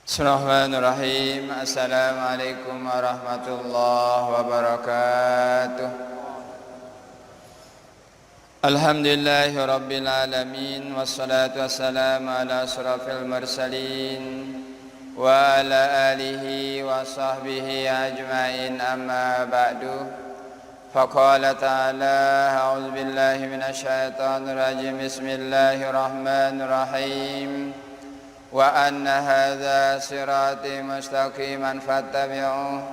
Bismillahirrahmanirrahim. Assalamualaikum warahmatullahi wabarakatuh. Alhamdulillahi rabbil alamin, wassalatu wassalamu ala asrafil mursalin wa ala alihi wa sahbihi ajma'in, amma ba'du. Faqala ta'ala, a'udzu billahi minasyaitonir rajim. Bismillahirrahmanirrahim. Wa anna hadza sirati mustaqiman fattabi'uhu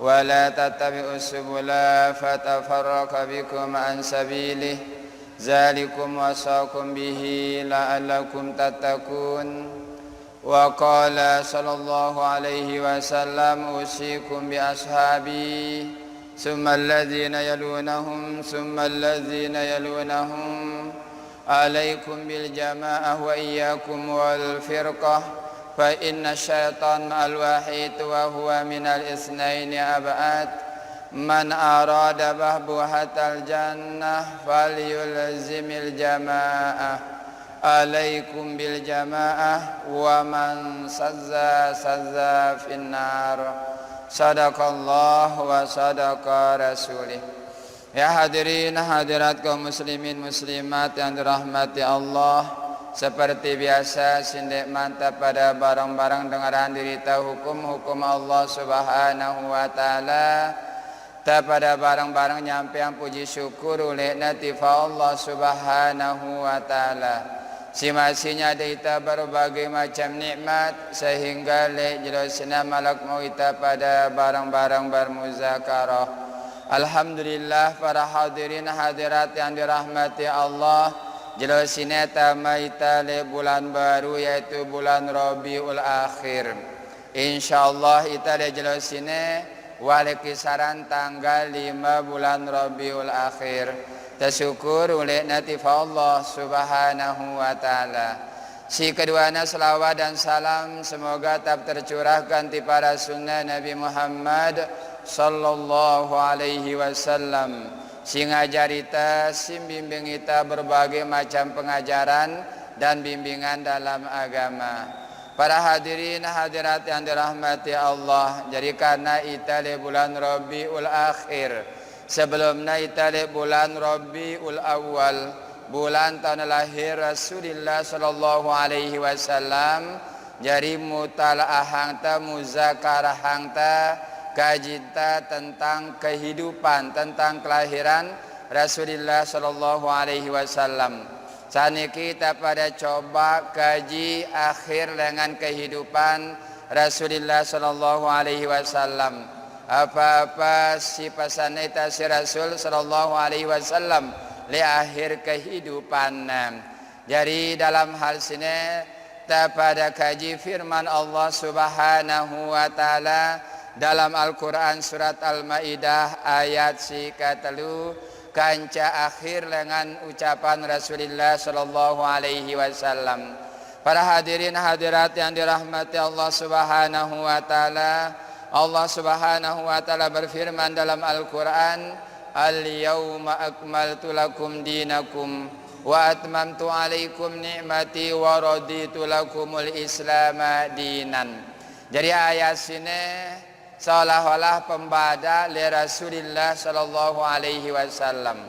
wa la tattabi'us subula fatafarraqa bikum an sabilihi dzalikum wasaqum bihi la'allakum tattaqun. Wa qala sallallahu alaihi wasallam, usikum bi ashabi summa alladhina yalunahum summa alladhina yalunahum alaikum bil jamaah wa iyyakum wal firqah fa inna syaitan al wahid wa huwa minal isnaini ab'ad man arada bahbuhatal jannah falyulzimil jamaah alaikum bil jamaah wa man sazza finnar. Sadaqallah wa sadaqa rasulih. Ya hadirin hadirat kaum muslimin muslimat yang dirahmati Allah, seperti biasa sindek mantap pada barang-barang dengaran dirita hukum-hukum Allah subhanahu wa ta'ala. Tak pada barang-barang nyampe yang puji syukur oleh natifa Allah subhanahu wa ta'ala. Si-masinya kita berbagai macam nikmat sehingga lek jelasnya malak mau kita pada barang-barang bermuzakarah. Alhamdulillah para hadirin hadirat yang dirahmati Allah, jelasnya tamaita le bulan baru yaitu bulan Rabiul Akhir. Insyaallah kita le jelasnya wali kisaran tanggal 5 bulan Rabiul Akhir. Tersyukur oleh natifa Allah subhanahu wa ta'ala. Si keduanya selawat dan salam semoga tetap tercurahkan di para sunnah Nabi Muhammad sallallahu alaihi wasallam, si ngajarita, si bimbing kita berbagai macam pengajaran dan bimbingan dalam agama. Para hadirin hadirat yang dirahmati Allah, jadi karena kita di bulan Rabiul Akhir, sebelumnya kita di bulan Rabiul Awal, bulan tahun lahir Rasulullah sallallahu alaihi wasallam, jadi mutala'ah ta muzakarah ta kajita tentang kehidupan, tentang kelahiran Rasulullah sallallahu alaihi wasallam. Sani kita pada coba kaji akhir dengan kehidupan Rasulullah sallallahu alaihi wasallam. Apa-apa si pesan eta si Rasul sallallahu alaihi wasallam li akhir kehidupan. Jadi dalam hal sini kita pada kaji firman Allah subhanahu wa ta'ala dalam Al-Quran surat Al-Ma'idah ayat si katalu kanca akhir dengan ucapan Rasulullah sallallahu alaihi wasallam. Para hadirin hadirat yang dirahmati Allah subhanahu wa ta'ala, Allah subhanahu wa ta'ala berfirman dalam Al-Quran, al-yawma akmaltu lakum dinakum wa atmamtu alaikum ni'mati wa raditu lakumul islama dinan. Jadi ayat sini seolah-olah pembada li Rasulullah sallallahu alaihi wasallam.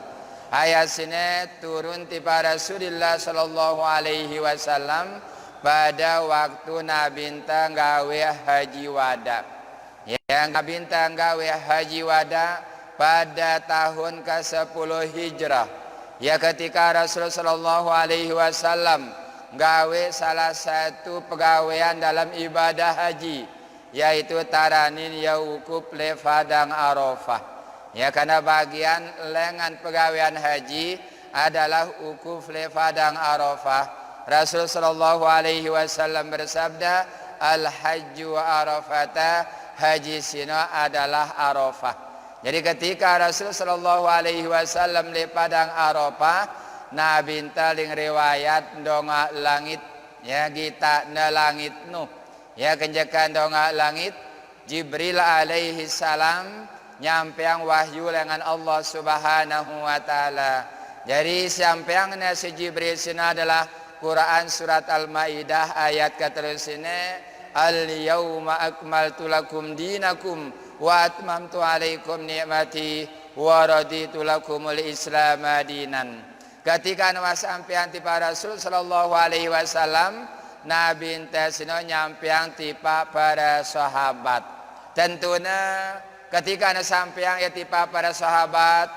Ayat sini turun tiba Rasulullah sallallahu alaihi wasallam pada waktu Nabi gawe haji wada. Yang Nabi gawe haji wada pada tahun ke-10 Hijrah. Ya ketika Rasulullah sallallahu alaihi wasallam gawe salah satu pegawaian dalam ibadah haji, yaitu taranin ya wukuf le padang Arafah. Ya karena bagian lengan pegawaian haji adalah wukuf le padang Arafah. Rasul sallallahu alaihi wasallam bersabda, al hajju arafata, haji sino adalah Arafah. Jadi ketika Rasul sallallahu alaihi wasallam le padang Arafah, Nabi taling riwayat donga langit ya kita na langit nuh. Ya kenjakan dongak langit Jibril alaihi salam nyampeang wahyu dengan Allah subhanahu wa ta'ala. Jadi sampeangnya si Jibril sini adalah Quran surat Al-Maidah ayat keterus ini al-yauma akmaltu lakum dinakum wa atmamtu alaikum ni'mati wa raditu lakumul Islam dinan. Ketika nama sampean tipa Rasul sallallahu alaihi wasallam, Nabi intesino nyampeang tipa para sahabat. Tentunya ketika nama sampeang ya tipa para sahabat,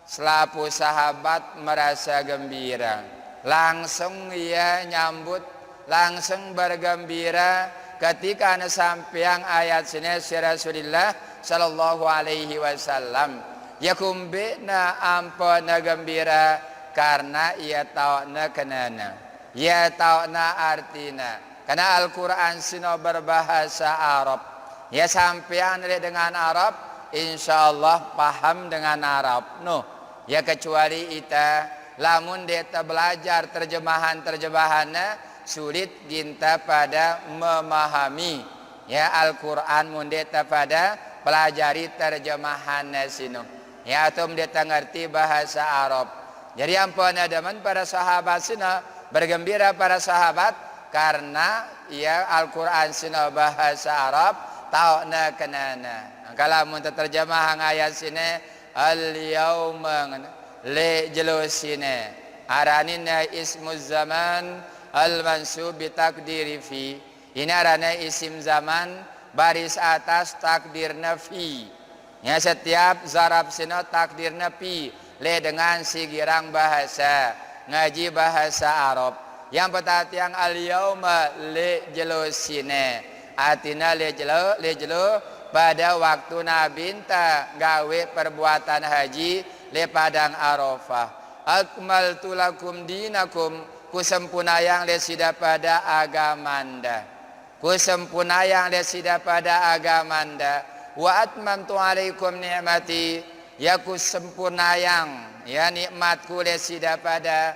selaku sahabat merasa gembira. Langsung ia nyambut, langsung bergembira ketika nama sampeang ayat sini si Rasulullah sallallahu alaihi wasallam. Ya kumbina ampun gembira karena ia tahu na kenana, ia tahu na artina. Karena Al-Quran sino berbahasa Arab. Ya sampean dengan Arab, insyaallah paham dengan Arab. No, ya kecuali ita, lamun deta belajar terjemahannya sulit ginta pada memahami. Ya Al-Quran mun deta pada pelajari terjemahannya sino. Ya atau deta ngerti bahasa Arab. Jadi ampun adaman para sahabat sina bergembira para sahabat karena ya Al-Quran sina bahasa Arab tahu na kenana. Kalau mun terjemah ayat sini al-yauma le jelusine aranina ismuz zaman al-mansub bi takdiri fi. Ini arana isim zaman baris atas takdirna fi. Ya setiap zarab sina takdirna fi. Le dengan si girang bahasa ngaji bahasa Arab yang petati yang al-yauma le jelusine atina le jelo pada waktu Nabi ta gawe perbuatan haji le padang Arafah. Akmaltu lakum dinakum, kusempurnayang le sida pada agamanda, kusempurnayang le sida pada agamanda. Wa atmamtu alaikum ni'mati, ya ku sempurnayang ya nikmatku lesida pada.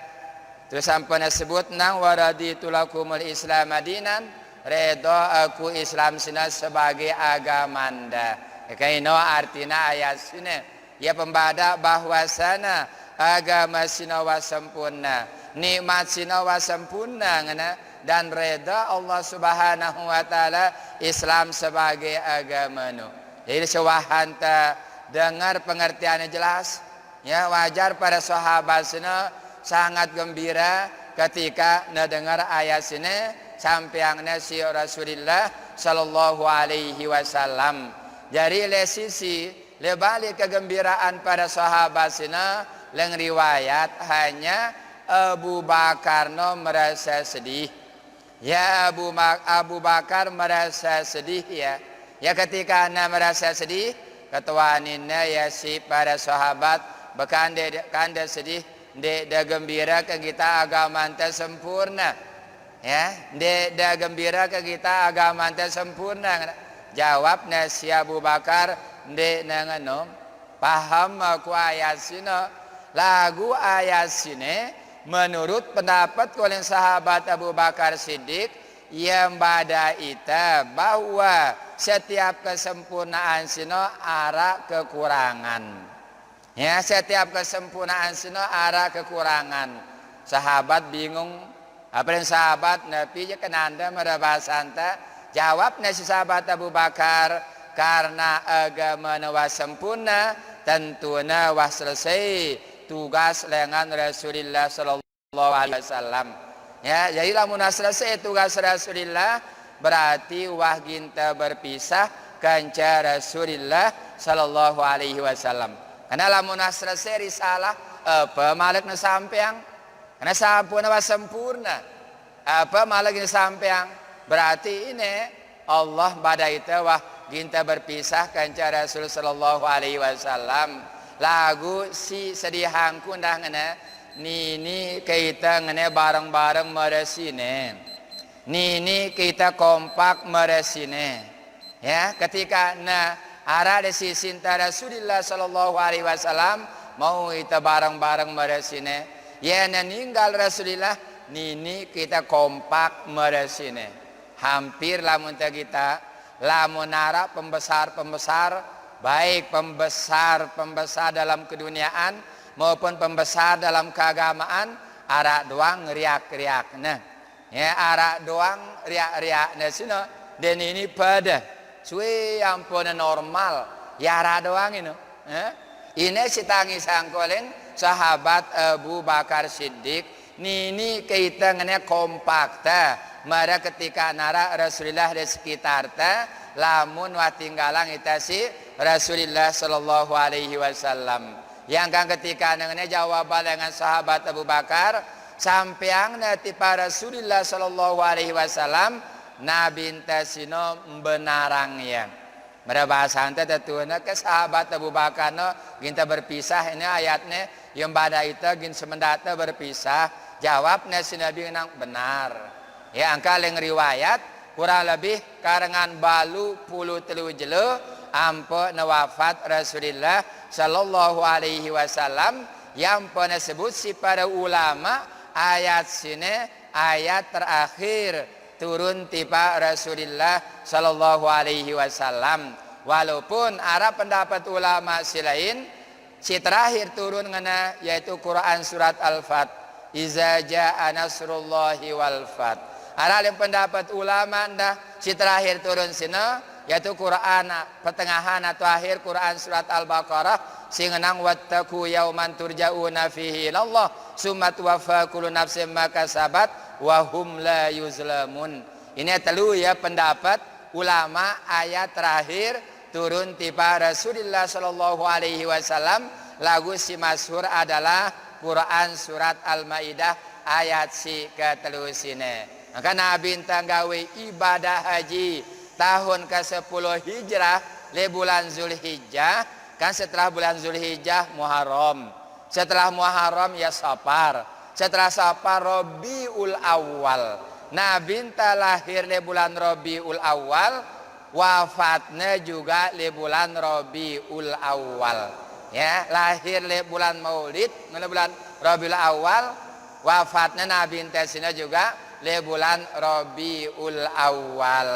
Terus sampun sebut nang waraditu lakumul Islam dinan, redha aku Islam sina sebagai agamanda. Kaino artina ayat sini ya pembada bahwasana agama sina wa sempurna, nikmat sina wa sempurna ngana, dan redha Allah Subhanahu wa taala Islam sebagai agama nu. Jadi sewahanta dengar pengertiannya jelas, ya wajar para sahabat sini sangat gembira ketika mendengar ayat sini sampaiangnya si Rasulullah sallallahu alaihi wasallam. Jadi le sisi le balik kegembiraan para sahabat sini leng riwayat hanya Abu Bakar no merasa sedih. Ya Abu Bakar merasa sedih ya ketika anda merasa sedih ketuaninnya ya si para sahabat kanda sedih de gembira ke kita agama anta sempurna ya de gembira ke kita agama anta sempurna. Jawabnya si Abu Bakar de nangano paham aku ayat sini lagu ayat sini menurut pendapat oleh sahabat Abu Bakar Siddiq yang pada ita bahwa setiap kesempurnaan sino arah kekurangan. Ya setiap kesempurnaan sino arah kekurangan. Sahabat bingung. Apa yang sahabat Nabi je kenanda merabasanta. Jawabnya si sahabat Abu Bakar karena agama wa sempurna tentunya wa selesai tugas lengan Rasulullah sallallahu alaihi wasallam. Ya, jadi lamun selesai tugas Rasulullah berarti wah ginta berpisah kanca Rasulullah sallallahu alaihi wasallam. Karena lamun selesai risalah apa malakna sampeang? Karena sampuna wa sempurna. Apa malakna sampeang? Berarti ini Allah badai wah ginta berpisah kanca Rasul sallallahu alaihi wasallam. Lagu si sedihangku dah ngene nini kita ngene bareng-bareng meresine. Nini kita kompak meresine. Ya, ketika arah di sinta Rasulullah sallallahu alaihi wasallam mau kita bareng-bareng meresine. Ya, ninggal Rasulullah nini kita kompak meresine. Hampir lamun kita lamun arah pembesar-pembesar baik pembesar dalam keduniaan maupun pembesar dalam keagamaan arak doang riak-riak. Nah, ya arak doang riak-riak. Nah, sini dan ini pada suwe ampun normal yara doang ini. Ini si tangi sangkolen sahabat Abu Bakar Siddiq nini kita ngene kompak ta mara ketika nara Rasulullah di sekitar ta lamun wa tinggalang ita si Rasulullah sallallahu alaihi wasallam yang kan ketika ngene jawaban dengan sahabat Abu Bakar sampeang nanti para Rasulullah sallallahu alaihi wasallam nabi tasino benarang ya berbahasa ante tetuna ke sahabat Abu Bakar no ginta berpisah ini ayatnya yang pada itu gin semendata berpisah jawabnya si Nabi nang benar ya angka leng riwayat kurang lebih karangan balu puluh telu jelo ampo nawafat Rasulullah sallallahu alaihi wasallam yang pernah sebut si para ulama ayat sini ayat terakhir turun tiba Rasulullah sallallahu alaihi wasallam walaupun ada pendapat ulama si lain si terakhir turun ngana yaitu Quran surat Al-Fat iza jaa nasrullahi wal fat ada yang pendapat ulama dah si terakhir turun sini yaitu Quran pertengahan atau akhir Quran surat Al-Baqarah sing nang wattaqu yauman turja'una fihi ilallah summa tuwaffa kullu nafsin ma kasabat wahum la yuzlamun. Ini telu ya pendapat ulama ayat terakhir turun tiba Rasulullah sallallahu alaihi wasallam lagu si masyhur adalah Quran surat Al-Maidah ayat si ketelu sini. Maka Nabi gawe ibadah haji tahun ke-10 Hijrah le bulan Zulhijjah kan setelah bulan Zulhijjah Muharram. Setelah Muharram ya Safar. Setelah Safar Rabiul Awal. Nabi lahir di bulan Rabiul Awal, wafatnya juga di bulan Rabiul Awal. Ya, lahir di bulan Maulid, di bulan Rabiul Awal, wafatnya Nabi tesina juga di bulan Rabiul Awal.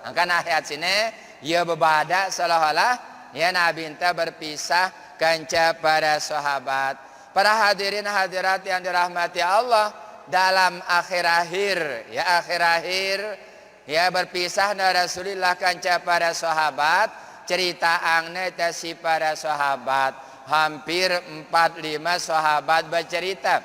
Angka ayat sini ya berbeda seolah-olah ya Nabi berpisah kanca para sahabat. Para hadirin hadirat yang dirahmati Allah dalam akhir-akhir ya berpisah na Rasulullah kanca para sahabat cerita angne si para sahabat hampir 4-5 sahabat bercerita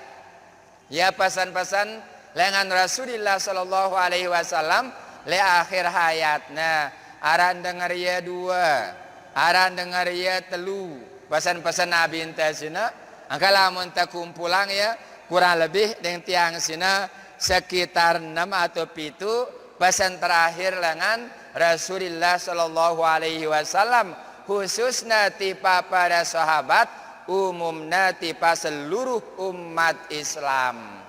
ya pesan-pesan lengan Rasulullah sallallahu alaihi wasallam le akhir hayatna aran dengar ya 2 aran dengar ya 3 pesan-pesan Nabi intasina angka lamun kumpulang ya kurang lebih dengan tiang sina sekitar 6 atau 7 pesan terakhir lengan Rasulullah sallallahu alaihi wasallam khususnya tipa para sahabat umumnya tipa seluruh umat Islam.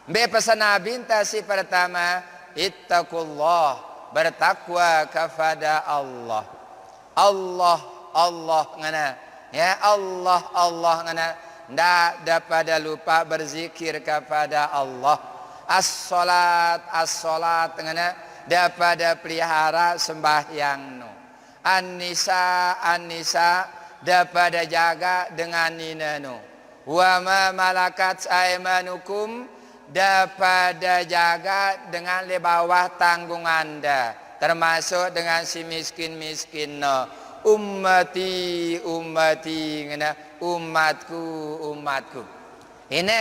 Be pesan Nabi si pertama ittaqullah bertakwa kepada Allah. Allah ngana ya Allah ngana ndak dapat lupa berzikir kepada Allah. As-salat ngana dapat pelihara sembahyang no. An-nisa dapat jaga dengan ninano. Wa ma malakat aymanukum dapat jaga dengan di bawah tanggung Anda termasuk dengan si miskin no. Ummati ngana umatku ini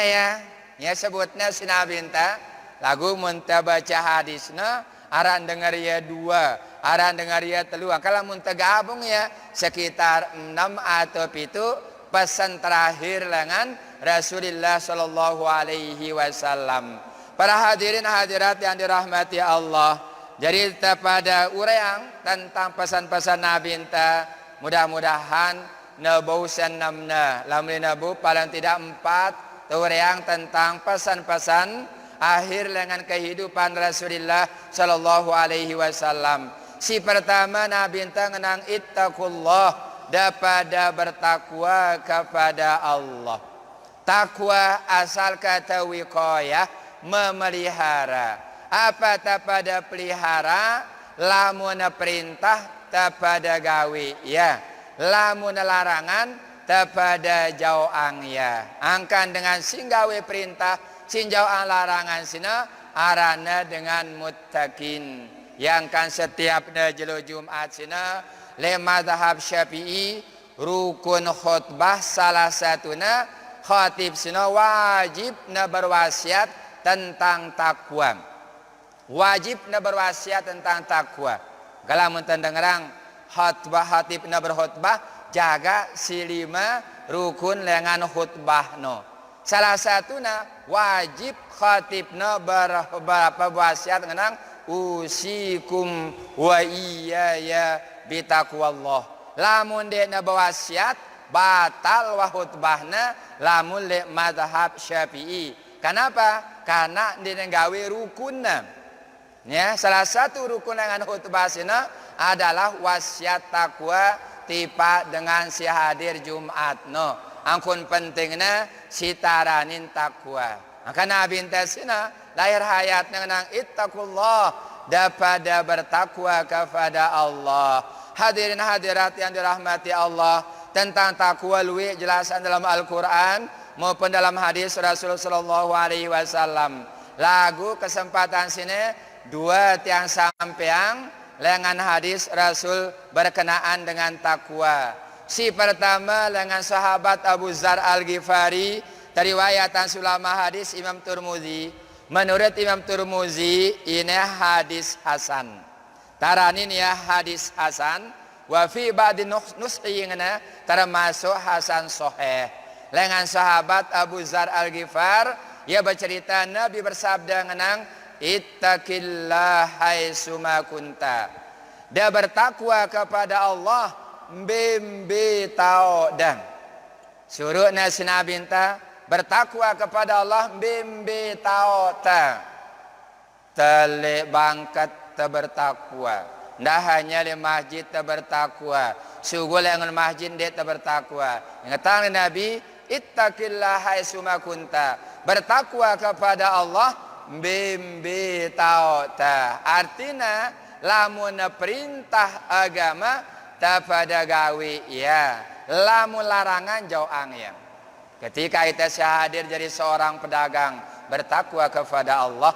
ya sebutnya si Nabi lagu munta baca hadisna aran dengar ya 2 aran dengar ya 3 kalau munta gabung ya sekitar 6 atau 7 pesan terakhir lengan Rasulullah sallallahu alaihi wasallam. Para hadirin hadirat yang dirahmati Allah, jadi pada urang tentang pesan-pesan Nabi mudah-mudahan nebausan namna lamun nabu paling tidak 4 urang tentang pesan-pesan akhir dengan kehidupan Rasulullah sallallahu alaihi wasallam. Si pertama Nabi ngenang ittaqullah dapat bertakwa kepada Allah. Takwa asal kata wiqayah memelihara. Apa tak pada pelihara lamun perintah tak pada gawe ya. Lamun larangan tak pada jauang ya. Angkan dengan singgawe perintah sinjauan larangan sina arana dengan muttaqin. yang kan setiap jelo Jumat sina le mazhab Syafi'i rukun khutbah salah satuna khatib sina wajib na berwasiat tentang takwa. Wajib na berwasiat tentang takwa. Kalau mun dengarang khutbah khatib na berkhutbah jaga si 5 rukun lengan khutbah no. Salah satuna wajib khatibna berwasiat ngenang usikum wa iyaya bitaqwallah. Lamun dekna berwasiat batal wa khutbahna lamun le mazhab Syafi'i. Kenapa? Karena dia gawe rukunna. Ya, salah satu rukun dengan khutbah sina adalah wasiat takwa tipa dengan si hadir Jumat no. Angkun pentingnya si taranin takwa. Maka Nabi intasina lahir hayatnya nang ittaqullah daripada bertakwa kepada Allah. Hadirin hadirat yang dirahmati Allah, tentang takwa luwih jelasan dalam Al-Qur'an maupun dalam hadis Rasulullah sallallahu alaihi wasallam. Lagu kesempatan sini dua tiang sampeang lengan hadis Rasul berkenaan dengan takwa. Si pertama dengan sahabat Abu Dzar Al-Ghifari, riwayatan sulama hadis Imam Tirmidzi. Menurut Imam Tirmidzi ini hadis hasan. Taranin ya hadis hasan. Wa fi ba'di nuskhina termasuk hasan sahih. Lengan sahabat Abu Dzar Al-Ghifar, ia bercerita Nabi bersabda ngenang ittaqillah haitsuma kunta. Dia bertakwa kepada Allah bimbi tao dan suruh nasi Nabi ta bertakwa kepada Allah bimbi tao ta tele bangkat ta bertakwa. Ndah hanya di masjid ta bertakwa, sugul yang masjid dia ta bertakwa. Ingatan Nabi ittaqillah haitsuma kunta, bertakwa kepada Allah bimbi tao ta. Artinya lamun perintah agama pada gawe ya, lamun larangan jauh angin. Ketika kita hadir jadi seorang pedagang bertakwa kepada Allah,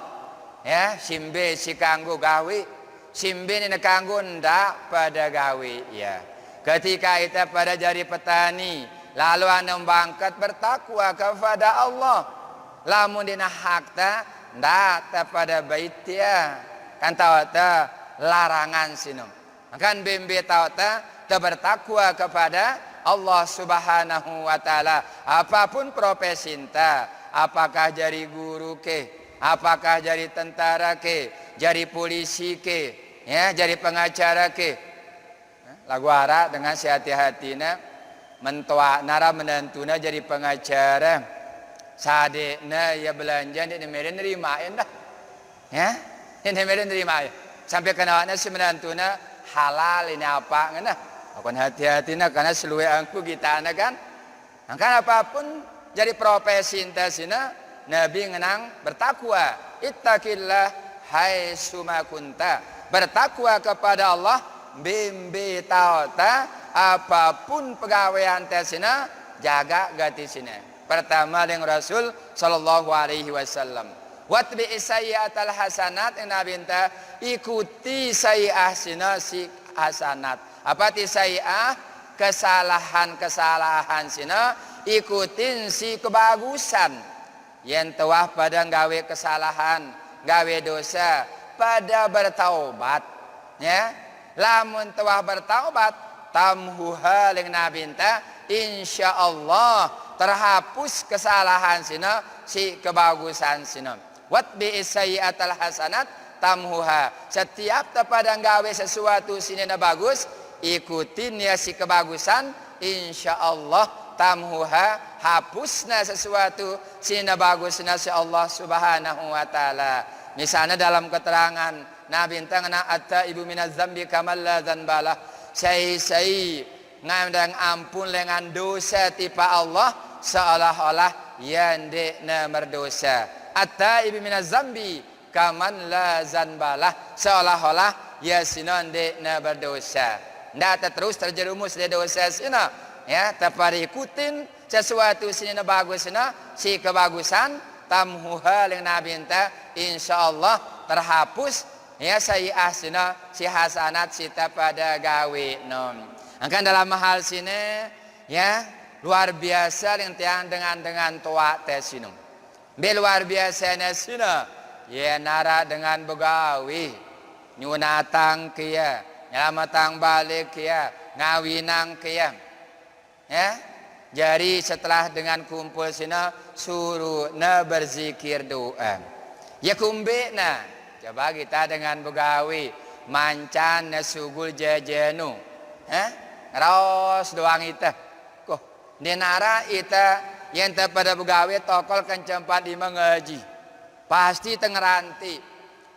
ya simbe si kanggo gawe, simbe ni kanggo ndak pada gawe ya. Ketika kita pada jadi petani, lalu anda bangkat bertakwa kepada Allah, lamun dina hakta ndak pada bait ya, kan tahu ta larangan sinum. Akan bimbi tauta bertakwa kepada Allah Subhanahu wa taala. Apapun profesi enta, apakah jadi guru ke, apakah jadi tentara ke, jadi polisi ke, ya, jadi pengacara ke. Lagu ara dengan sehati-hatina mentua nara menantuna jadi pengacara. Sadekna ya belanja dia meren nerima dah. Ya, dia meren nerima. Sampai kenawana si menantuna halal ini apa ngena akan hati-hati nak karena seluwe angku kita kan angkan apapun jadi profesi intasina Nabi ngenang bertakwa ittaqillah haitsuma kunta, bertakwa kepada Allah bimbi tauta apapun pegawaian tasina jaga gati sini. Pertama dengan Rasul sallallahu alaihi wasallam watbi sayyi'atal hasanat Nabi enta ikuti sayyi'ah sina si hasanat. Apa ti sayyi'ah? Kesalahan sina ikutin si kebagusan. Yang telah pada gawe kesalahan, gawe dosa pada bertaubat ya. Lamun telah bertaubat tamhuha ling Nabi enta insyaallah terhapus kesalahan sina si kebagusan sina. Watbi sayyi'atal hasanat tamhuha. Setiap tepada gawe sesuatu sini na bagus, ikutin ya si kebagusan, insyaallah tamhuha hapusna sesuatu sini na bagus na si Allah Subhanahu wa taala. Misalnya dalam keterangan Nabi tengana atta ibu minaz zambi kamal la dzanbalah. Sai ngandang ampun dengan dosa tipa Allah seolah-olah yang dekna berdosa. At-ta'ibi minaz zambi kaman la zanbalah, seolah-olah ya sinon dekna berdosa. Ndak terus terjerumus di dosa sina ya, tapi ikutin sesuatu sini bagus sina si kebagusan tamhuha ling Nabi enta insyaallah terhapus Ya sayi'ah sina si hasanat sita pada gawe nom. Angkan dalam hal sini ya luar biasa dengan tua teh sinum. Be luar biasa sina ya nara dengan begawi nyunatang kia nyamatang balik kia ngawinang kia ya. Jadi setelah dengan kumpul sina suruh na berzikir doa. Ya kumbe na coba kita dengan begawi mancan na sugul jajenu. Ros doang ita. Kok dinara ita yang pada begawi tokol kencempat di mengaji. Pasti tengeranti.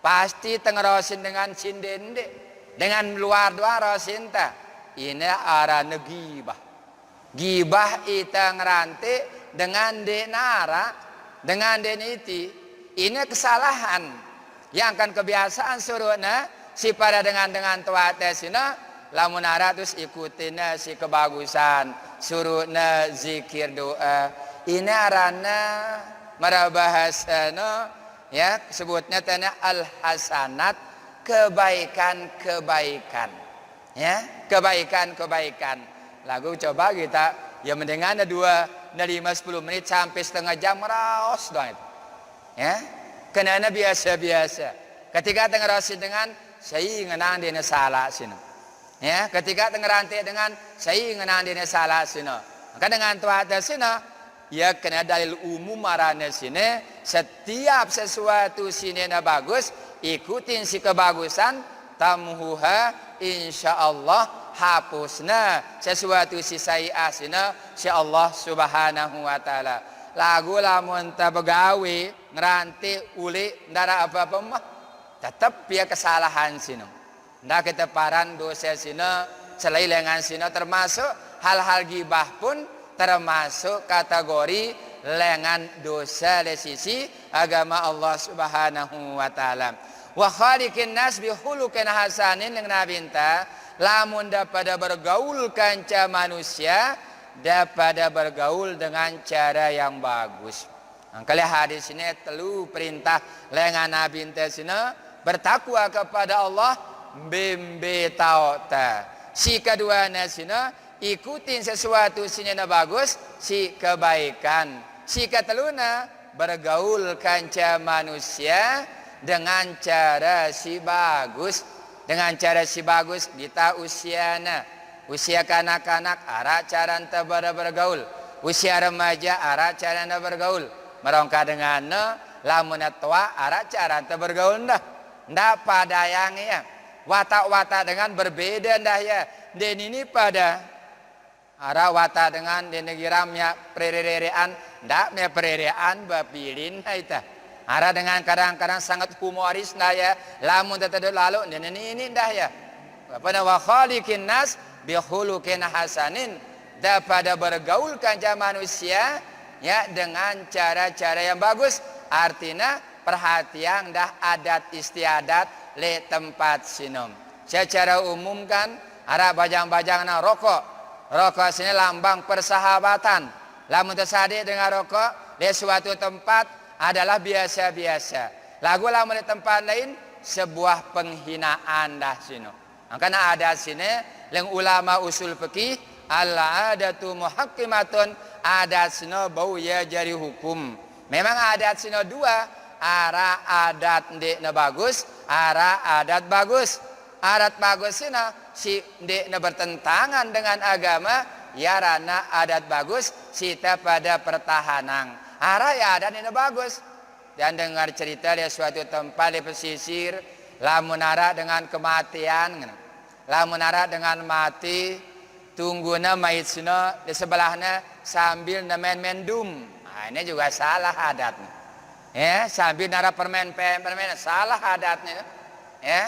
Pasti tengerosin dengan sindende. Dengan luar dua rosinta. Ini arah negibah. Gibah ita ngeranti dengan denara, dengan deniti. Ini kesalahan yang akan kebiasaan suruhna si pada dengan tua tesina lamun ara terus ikutin si kebagusan suruhna zikir doa. Ini arana marabahasana ya sebutnya tanya al hasanat kebaikan-kebaikan ya kebaikan-kebaikan. Lagu coba kita ya mendengar 2 dari 5-10 menit sampai setengah jam raos doang itu. Ya. Kenana biasa-biasa. Ketika tengerosi dengan saya ngenang dina salah sini. Ya, ketika tengeranti dengan saya ngenang dina salah sini. Maka dengan tua sini ya kena dalil umum marane sini setiap sesuatu sini na bagus ikutin si kebagusan tamhuha insyaallah hapusna sesuatu si sayi'ah sina si Allah subhanahu wa ta'ala. Lagu lamun ta begawi ngeranti uli ndara apa-apa mah tetap ya kesalahan sina. Ndak keteparan dosa sina selailengan sina termasuk hal-hal gibah pun termasuk kategori lengan dosa dari sisi agama Allah subhanahu wa ta'ala. Wa khaliqin nas bi khuluqin hasanin yang nabinta lamun dapada bergaul kanca manusia dapada bergaul dengan cara yang bagus. Angkali hadis ini telu perintah lengan nabi sini bertakwa kepada Allah bimbe taota. Si kedua nasina ikutin sesuatu sini na bagus si kebaikan. Si keteluna bergaul kanca manusia dengan cara si bagus. Dengan cara si bagus kita usiana. Usia kanak-kanak ara cara enta bergaul. Usia remaja ara cara enta bergaul. Merongka dengan lamun tua ara cara enta bergaul dah. Ndak pada yang ya. Watak-watak dengan berbeda dah ya. Dan ini pada ara watak dengan di negiramnya pererean ndak me pererean bapilin ita. Ara dengan kadang-kadang sangat humoris dah ya. Lamun tetap lalu ini dah ya. Pada wa khaliqin nas bi khuluqin hasanin. Dapada bergaul kanca manusia ya dengan cara-cara yang bagus. Artinya perhatian dah adat istiadat le tempat sinum. Secara umum kan ara bajang-bajang na rokok. Rokok sini lambang persahabatan. Lamun tersadik dengan rokok di suatu tempat adalah biasa-biasa. Lagu lamun di tempat lain sebuah penghinaan dah sini. Karena ada sini yang ulama usul fikih al-adatu muhakkimatun adat sini bau ya jari hukum. Memang adat sini dua, ara adat ndek na bagus, ara adat bagus. Adat bagus sini si ndek na bertentangan dengan agama, ya rana adat bagus sita pada pertahanan. Ara ya adat ini bagus. Dan dengar cerita di suatu tempat di pesisir, lamun ara dengan kematian, lamun ara dengan mati, tungguna maitsna di sebelahnya sambil nemen mendum. Nah, ini juga salah adatnya. Ya, sambil nara permen salah adatnya. Ya.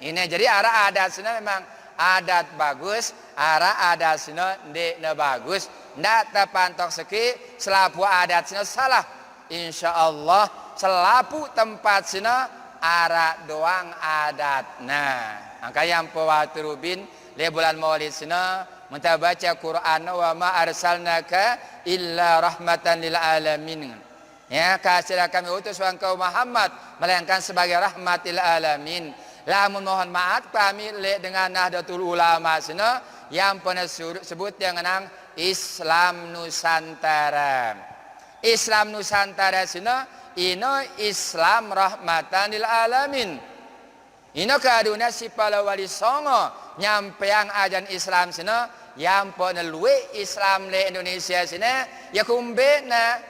Ini jadi ara adatnya memang adat bagus, ara adatnya ndek bagus. Ndak terpantok seki selapu adatnya salah. Insyaallah selapu tempat sina ara doang adatna. Angka yang pewaturubin le bulan Maulid sina minta baca Quran wa ma arsalnaka illa rahmatan lil alamin. Ya, kasih kami utus engkau Muhammad melainkan sebagai rahmatil alamin. Lamun mohon maaf kami le dengan Nahdlatul Ulama sana yang pernah sebut dengan Islam Nusantara. Islam Nusantara sana ino Islam rahmatan lil alamin. Ino kaduna si pala wali songo nyampeang ajan Islam sana yang pernah luwe Islam le Indonesia sana ya kumbe na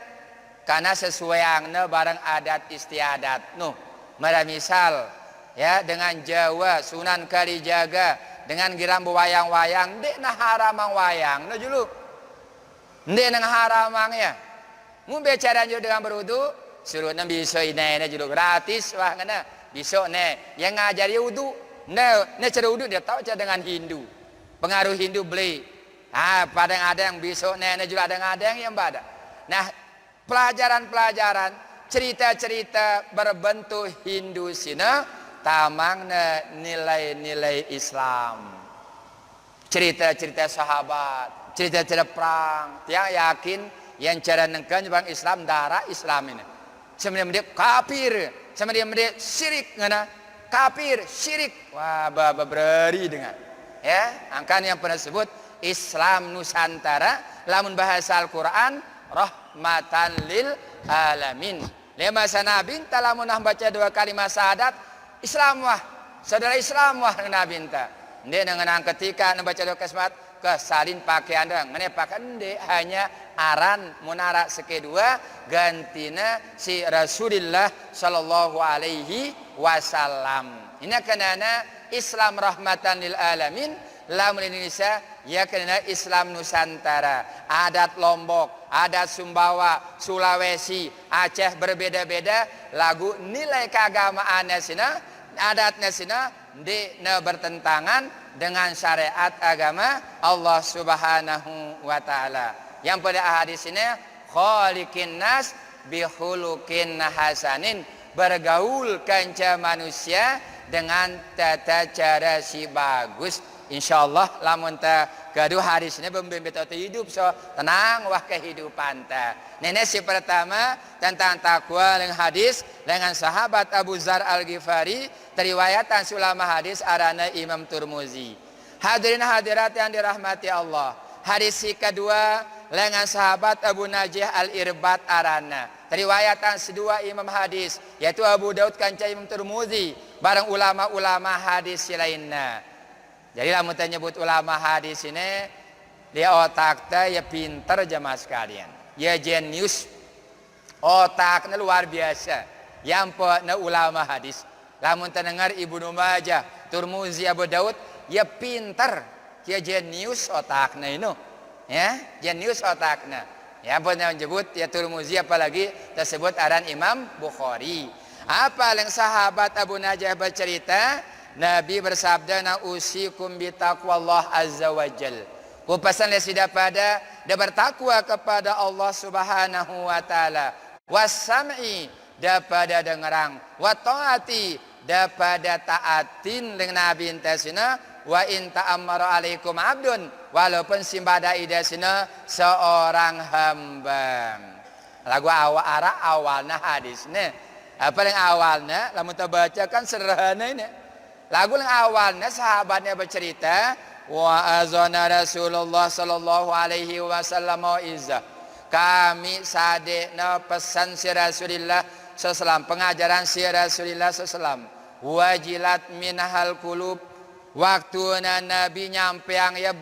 karena sesuai angna barang adat istiadat no mara misal ya dengan Jawa Sunan Kalijaga dengan giram wayang-wayang dek na haramang wayang no julu dek nang haramang ya ngumbe cara dengan berudu suruh nabi so ine na julu gratis wah ngana besok ne yang ngajari wudu ne cara wudu dia tahu cara dengan Hindu pengaruh Hindu beli padang ada yang besok ne juga ada yang bada. Nah pelajaran-pelajaran cerita-cerita berbentuk Hindu sina tamang nilai-nilai Islam, cerita-cerita sahabat, cerita-cerita perang yang yakin yang cara nengkan bang Islam darah Islam ini sebenarnya dia kafir sebenarnya dia syirik ngana kafir syirik wah berari dengan ya angkan yang pernah sebut Islam Nusantara lamun bahasa Al-Quran rahmatan lil alamin lima sanabin talamun baca dua kalimat syahadat Islam wah saudara Islam wah nabi ta dia dengan ketika membaca dua kalimat kesalin pakaian dong ngene pakaian de hanya aran munara sekedua gantina si Rasulullah sallallahu alaihi wasallam ini kenana Islam rahmatan lil alamin lamun Indonesia ya kenana Islam Nusantara adat Lombok adat Sumbawa Sulawesi Aceh berbeda-beda lagu nilai keagamaannya sina adatnya sina di bertentangan dengan syariat agama Allah Subhanahu wa taala. Yang pada hadis ini khaliqin nas bi khuluqin hasanin bergaul kanca manusia dengan tata cara si bagus. Insyaallah lamun ta gaduh hadis ini pembimbing hidup so tenang wah kehidupan ta. Nenek si pertama tentang takwa dengan hadis dengan sahabat Abu Dzar Al-Ghifari teriwayatan ulama hadis arana Imam Tirmizi. Hadirin hadirat yang dirahmati Allah. Hadis kedua dengan sahabat Abu Najih Al-Irbat arana teriwayatan sedua imam hadis yaitu Abu Daud kanca Imam Tirmizi barang ulama-ulama hadis lainnya. Jadi lamun nyebut ulama hadis ini dia otaknya ya pinter jamaah sekalian. Ya jenius otaknya luar biasa yang pernah ulama hadis lamun dengar Ibnu Majah Tirmizi Abu Daud ya pinter ya jenius otaknya itu ya jenius otaknya ya pernah menyebut ya Tirmizi apalagi tersebut aran Imam Bukhari apa yang sahabat Abu Najah bercerita Nabi bersabda na usikum bi taqwallah azza wajal kupasan lesida pada dia bertakwa kepada Allah Subhanahu wa taala wasam'i daripada dengarang wa taati daripada taatin dengan Nabi intasina wa in ta'ammara alaikum abdun walaupun simbada idasina seorang hamba lagu awalnya hadisnya apa yang awalnya lamun kita baca kan sederhana ini lagu yang awalnya sahabatnya bercerita wa azana Rasulullah sallallahu alaihi wasallam izah kami sadekna pesan si Rasulullah sallallahu pengajaran si Rasulullah sallallahu wajilat minhal qulub waktu Nabi nyampeang ya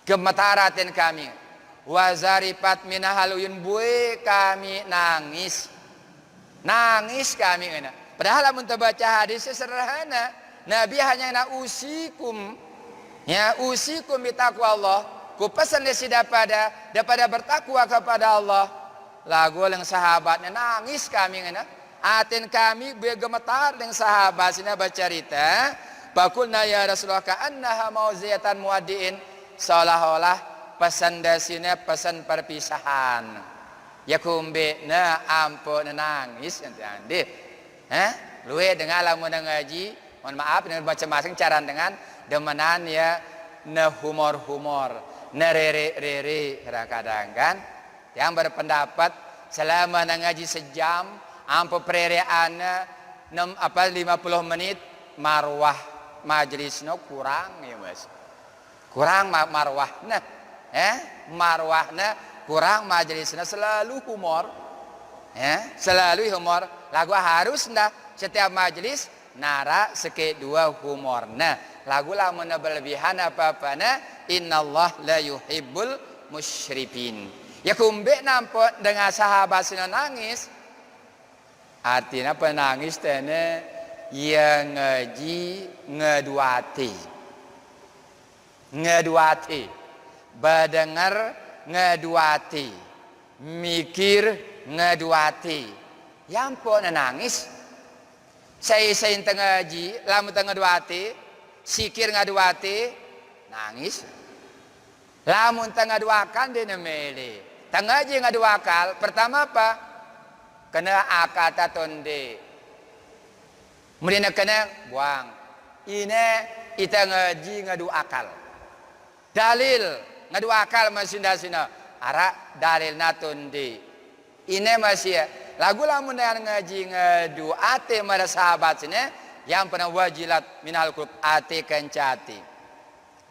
gemetaratin kami wazaripat minhal uyun bue kami nangis kami ngena padahal mun baca hadisnya sederhana Nabi hanya na usikum bi taqwallah ku pesan desi daripada bertakwa kepada Allah lagu yang sahabatnya nangis kami ngena atin kami bergemetar dengan sahabat sini bercerita bakulna ya Rasulullah ka'annaha mauziyatan muaddiin seolah-olah pesan desine pesan perpisahan ya kumbe na ampun nangis nanti luwe dengan lamun ngaji mohon maaf dengan macam-macam cara dengan demenan ya na humor na rere kadang kan yang berpendapat selama ngaji sejam ampo perereana 50 menit marwah majlisnya kurang ya Mas. Kurang marwahna. Marwahna kurang majlisnya selalu humor. Selalu humor. Lagu harus ndak setiap majlis nara seke dua humorna. Lagu lah mun berlebihan apa-apana innallah la yuhibbul musyrifin. Ya kumbe nampak dengan sahabat sina nangis. Artinya penangis tene yang ngaji ngeduati. Ngeduati. Badengar ngeduati. Mikir ngeduati. Yampun nangis. Saya tengah ngaji, lamun tengah duati, sikir ngaduati, nangis. Lamun tengah duakan dia nemeli. Tengah ngaji ngaduakal, pertama apa? Kena akata tonde. Kemudian kena buang. Ini kita ngaji ngaduakal. Dalil ngaduakal masih dasina. Ara dalil natonde. Ini masih lagu lamun dengan ngaji ngadu ate mara sahabat sini yang pernah wajilat minal qulub ate kencati.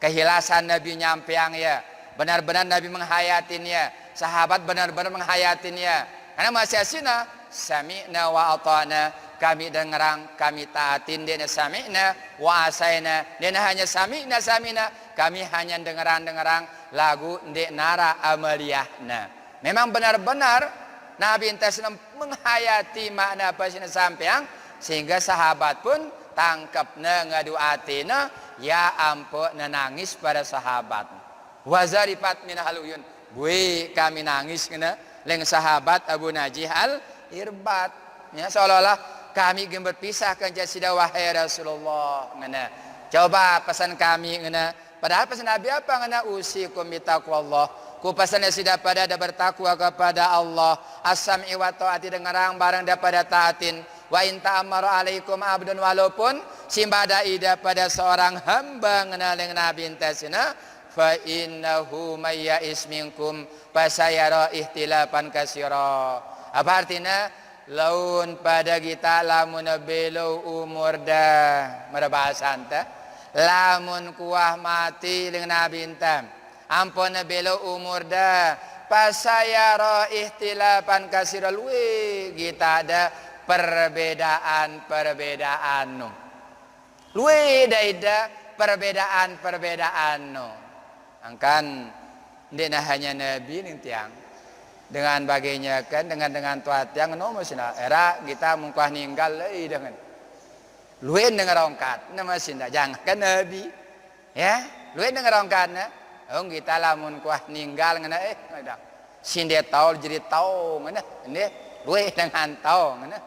Kehilasan Nabi nyampeang ya. Benar-benar Nabi menghayatinnya. Sahabat benar-benar menghayatinnya. Karena masih asina sami'na wa ata'na, kami dengarang, kami taatin. Dia sami'na wa asaina. Dia hanya sami'na, kami hanya dengarang lagu ndek nara amaliyahna. Memang benar-benar Nabi Intasina menghayati makna apa sini sampeang sehingga sahabat pun tangkapna ngadu atina ya ampun nangis pada sahabat. Wazarifat min haluyun. Bui kami nangis kena leng sahabat Abu Najih al Irbat. Ya seolah-olah kami ingin berpisah kan jasida wahai Rasulullah ngena. Coba pesan kami ngena. Padahal pesan Nabi apa ngena usikum bitaqwallah. Ku pesan sida pada ada bertakwa kepada Allah. As-sam'i wa ta'ati dengarang barang daripada taatin. Wa in ta'amara alaikum abdun walaupun simbada ida pada seorang hamba ngenaling Nabi intasina fa innahu may ya'is minkum fasayara ihtilafan katsira. Apa artinya? Laun pada kita lamun belo umur dah merbahasan ta. Lamun kuah mati dengan Nabi intam. Ampun belo umur dah pasayara ihtilafan katsira luwe kita ada perbedaan luwe dah perbedaan angkan dina hanya Nabi ning tiang dengan bagainya kan dengan tuat yang masina era kita mungkah ninggal leuy dengan luwe dengan rongkat masina jangan kan Nabi ya luwe dengan rongkatna. Kita lamun kuah ninggal ngena ngadang. Sinde taul jadi tau ngena. Ini luwe dengan tau ngena.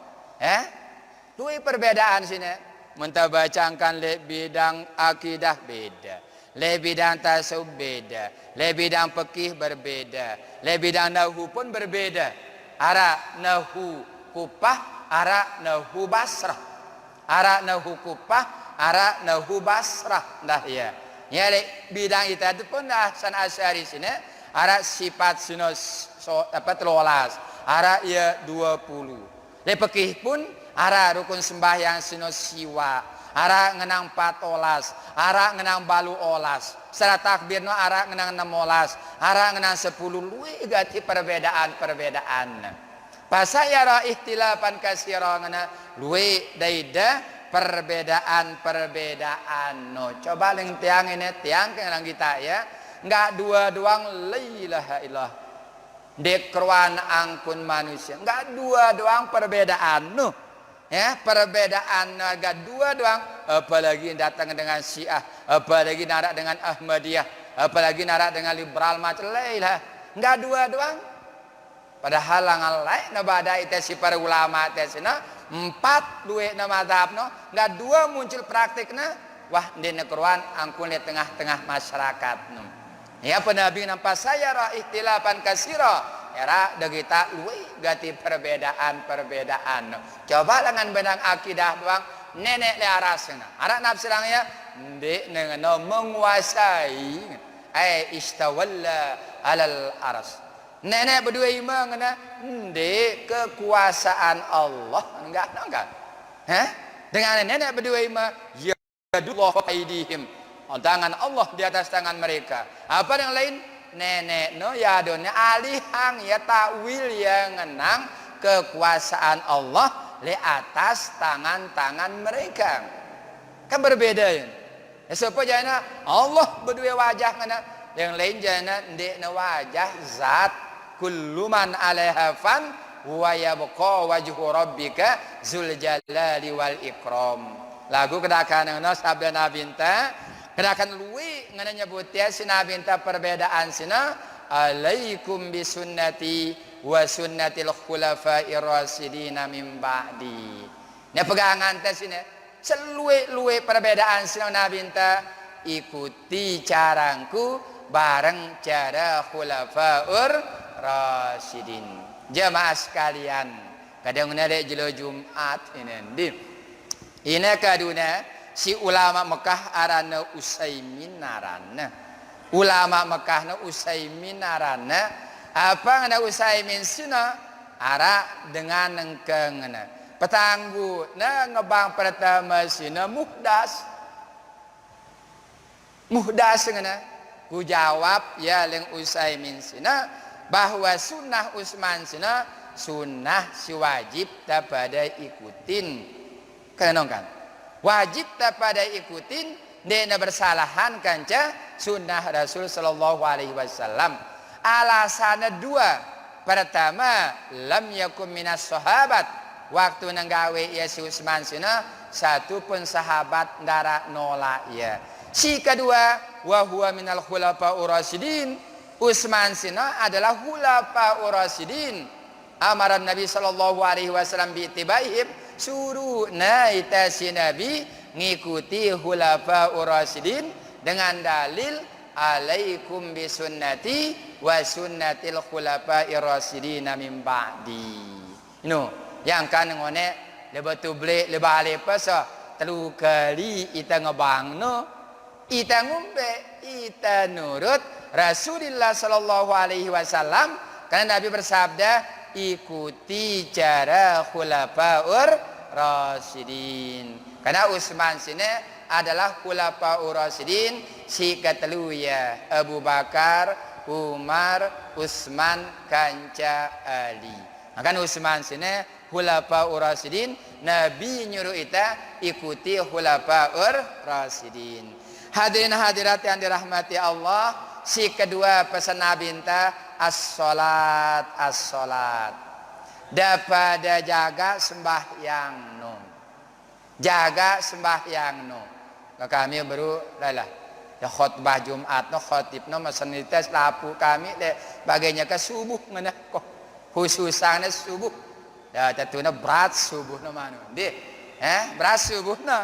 Luwe perbedaan sini. Mentah bacangkan le bidang akidah beda. Le bidang tasawuf beda. Le bidang fikih berbeda. Le bidang nahu pun berbeda. Ara nahu kupah, ara nahu basrah. Ara nahu kupah, ara nahu basrah. Dah ya. Ya bidang itu pun dah san asyari sini ara sifat sunos telolas ara ya 20 le pekih pun ara rukun sembahyang sunos siwa ara ngenang 14 ara ngenang balu olas salat takbirno ara ngenang 16 ara ngenang 10 luwe gati perbedaan pasayara ihtilafan katsira ngena luwe daida perbedaan no coba leng tiang ini tiang kenang kita ya enggak dua doang la ilaha illallah dekruan angkun manusia enggak dua doang perbedaan no ya perbedaan enggak dua doang apalagi datang dengan Syiah apalagi narak dengan Ahmadiyah apalagi narak dengan liberal macam lain enggak dua doang padahal langal lain nabada itu si para ulama tesina 4 duwe na mazhabno enggak 2 muncul praktikna wah dene Quran angkun di tengah-tengah masyarakat no. Ya penabi nampak saya ra ihtilafan katsira era degita luwe gati perbedaan no. Coba dengan benang akidah doang nenek le arasna ara nafsirang ya ndek nengono menguasai istawalla alal aras. Nenek berdua imang ngena ndek kekuasaan Allah enggak Dengan nenek berdua ima yadullah aidihim, tangan Allah di atas tangan mereka. Apa yang lain? Nenek no yadone alihang ya takwil yang ngenang kekuasaan Allah di atas tangan-tangan mereka. Kan berbeda ya. Sebab jana Allah berdua wajah ngana, yang lain jana ndekna wajah zat kullu man 'alaiha fan wa yabqa wajhu rabbika zul jalali wal ikram. Lagu kedakan ngana sabda Nabi ta kedakan luwi ngana nyebutnya si Nabi ta perbedaan sina alaikum bisunnati wa sunnatil khulafa'ir rasyidin min ba'di. Ne pegangan teh sini seluwe-luwe perbedaan sina Nabi ta ikuti carangku bareng cara khulafa'ur rasyidin. Jamaah sekalian, kadang ada jelo Jumat ini. Ini kaduna si ulama Mekah arana Utsaimin narana. Ulama Mekah na Utsaimin narana. Apa ngana Utsaimin sina ara dengan nengkengna. Petanggu na ngebang pertama sina muhdas. Muhdas ngana. Ku jawab ya leng Utsaimin sina bahwa sunnah Utsman sina sunnah si wajib tak pada ikutin. Kenong kan? Wajib tak pada ikutin dena bersalahan kanca sunnah Rasul sallallahu alaihi wasallam. Alasannya dua. Pertama, lam yakum minas sahabat. Waktu nanggawe ya si Utsman sina satu pun sahabat ndara nolak ya. Si kedua, wa huwa minal khulafa'ur rasyidin. Utsman sina adalah khulafa'ur rasyidin. Amaran Nabi sallallahu alaihi wasallam bi ittibaihim, suruh naita si Nabi ngikuti khulafa'ur rasyidin dengan dalil alaikum bi sunnati wa sunnatil khulafa'ir rasyidin min ba'di. Ino yang kan ngone lebetu ble lebale pasa telu kali ita ngebangno ita ngumbe ita nurut Rasulullah sallallahu alaihi wasallam karena Nabi bersabda ikuti cara khulafa'ur rasyidin. Karena Utsman sini adalah khulafa'ur rasyidin si ketelu ya Abu Bakar, Umar, Utsman, kanca Ali. Maka Utsman sini khulafa'ur rasyidin, Nabi nyuruh kita ikuti khulafa'ur rasyidin. Hadirin hadirat yang dirahmati Allah, si kedua pesan Nabi enta as-salat as-salat. Daripada jaga sembahyang no. Jaga sembahyang no. Kami baru lah ya khutbah Jumat no khotib no masanitas lapu kami le bagainya ke subuh ngana kok khususane subuh. Ya tatuna berat subuh no manu. Berat subuh no.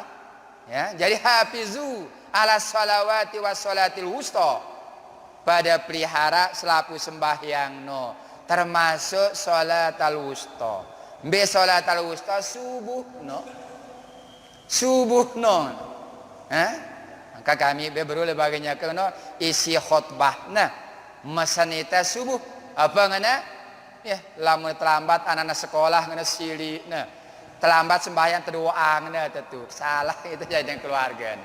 Ya, jadi hafizu ala salawati was salatil wusta. Pada pelihara selaku sembahyang no termasuk salat al-wusta. Be salat al-wusta subuh no. Maka kami baru lebagainya kena isi khutbah nah masanita subuh apa ngana ya lamun terlambat anak-anak sekolah ngana sili nah terlambat sembahyang terdoang nah tentu salah itu jadi keluarga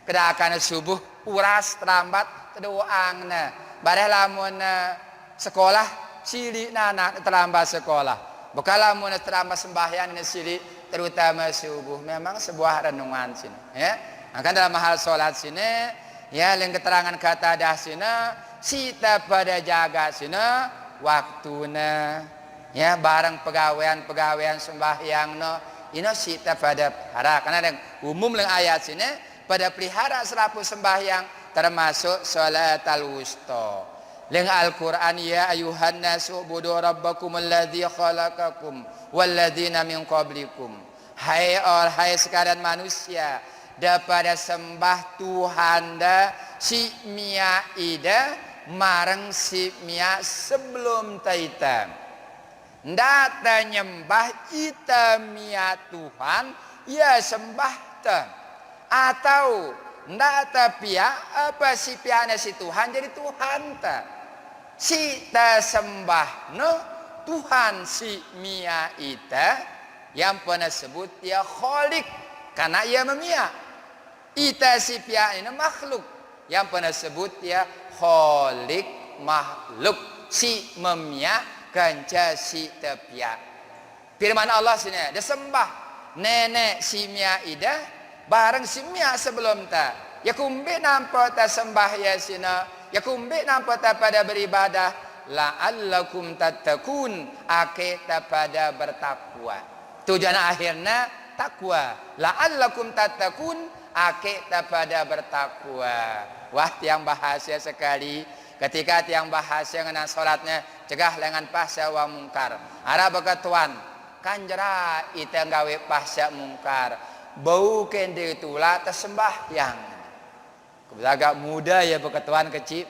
kedakan subuh uras terlambat terdoang nah bareh lamun sekolah sili anak terlambat sekolah bukan lamun terlambat sembahyang ini sili terutama subuh memang sebuah renungan sini ya maka dalam hal sholat sini ya yang keterangan kata dah sini sita pada jaga sini waktuna ya barang pegawaian sembahyang no ini sita pada pelihara karena yang umum yang ayat sini pada pelihara selaku sembahyang termasuk sholat al-wusta Leng Al-Quran ya ayuhan nasu budu rabbakum alladhi khalaqakum walladzina min qablikum. Hai sekalian manusia, daripada sembah Tuhan da si mia ida marang si mia sebelum taita. Ndata nyembah ita mia Tuhan ya sembah ta. Atau ndata pia apa si piana si Tuhan jadi Tuhan ta. Si ta sembah no Tuhan si mia ita yang pernah sebut dia khalik karena ia memia. Ita si pia ini makhluk yang pernah sebut dia khalik makhluk si memia kanca si tepia. Firman Allah sini dia sembah nenek si mia ida bareng si mia sebelum ta. Ya kumbe nampak ta sembah ya sina, ya kumbe nampak ta pada beribadah, la'allakum tattaqun, ake ta pada bertakwa. Tujuan akhirnya takwa. La'allakum tattaqun, ake ta pada bertakwa. Wah, tiang bahasia sekali. Ketika tiang bahasia mengenai salatnya, cegah lengan pasya wa mungkar. Ara beketuan, kanjera ita gawe pasya mungkar. Bau kende itulah tersembahyang. Agak muda ya beketuan kecil.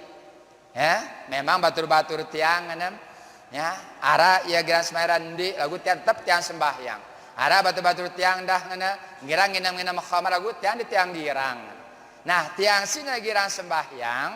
Ya, memang batur-batur tiang enam. Ya, ara ya geran semaran di lagu tiang tetap tiang sembahyang. Ara batur-batur tiang dah ngena girang nginam-nginam khamar lagu tiang di tiang girang. Nah, tiang sini girang sembahyang,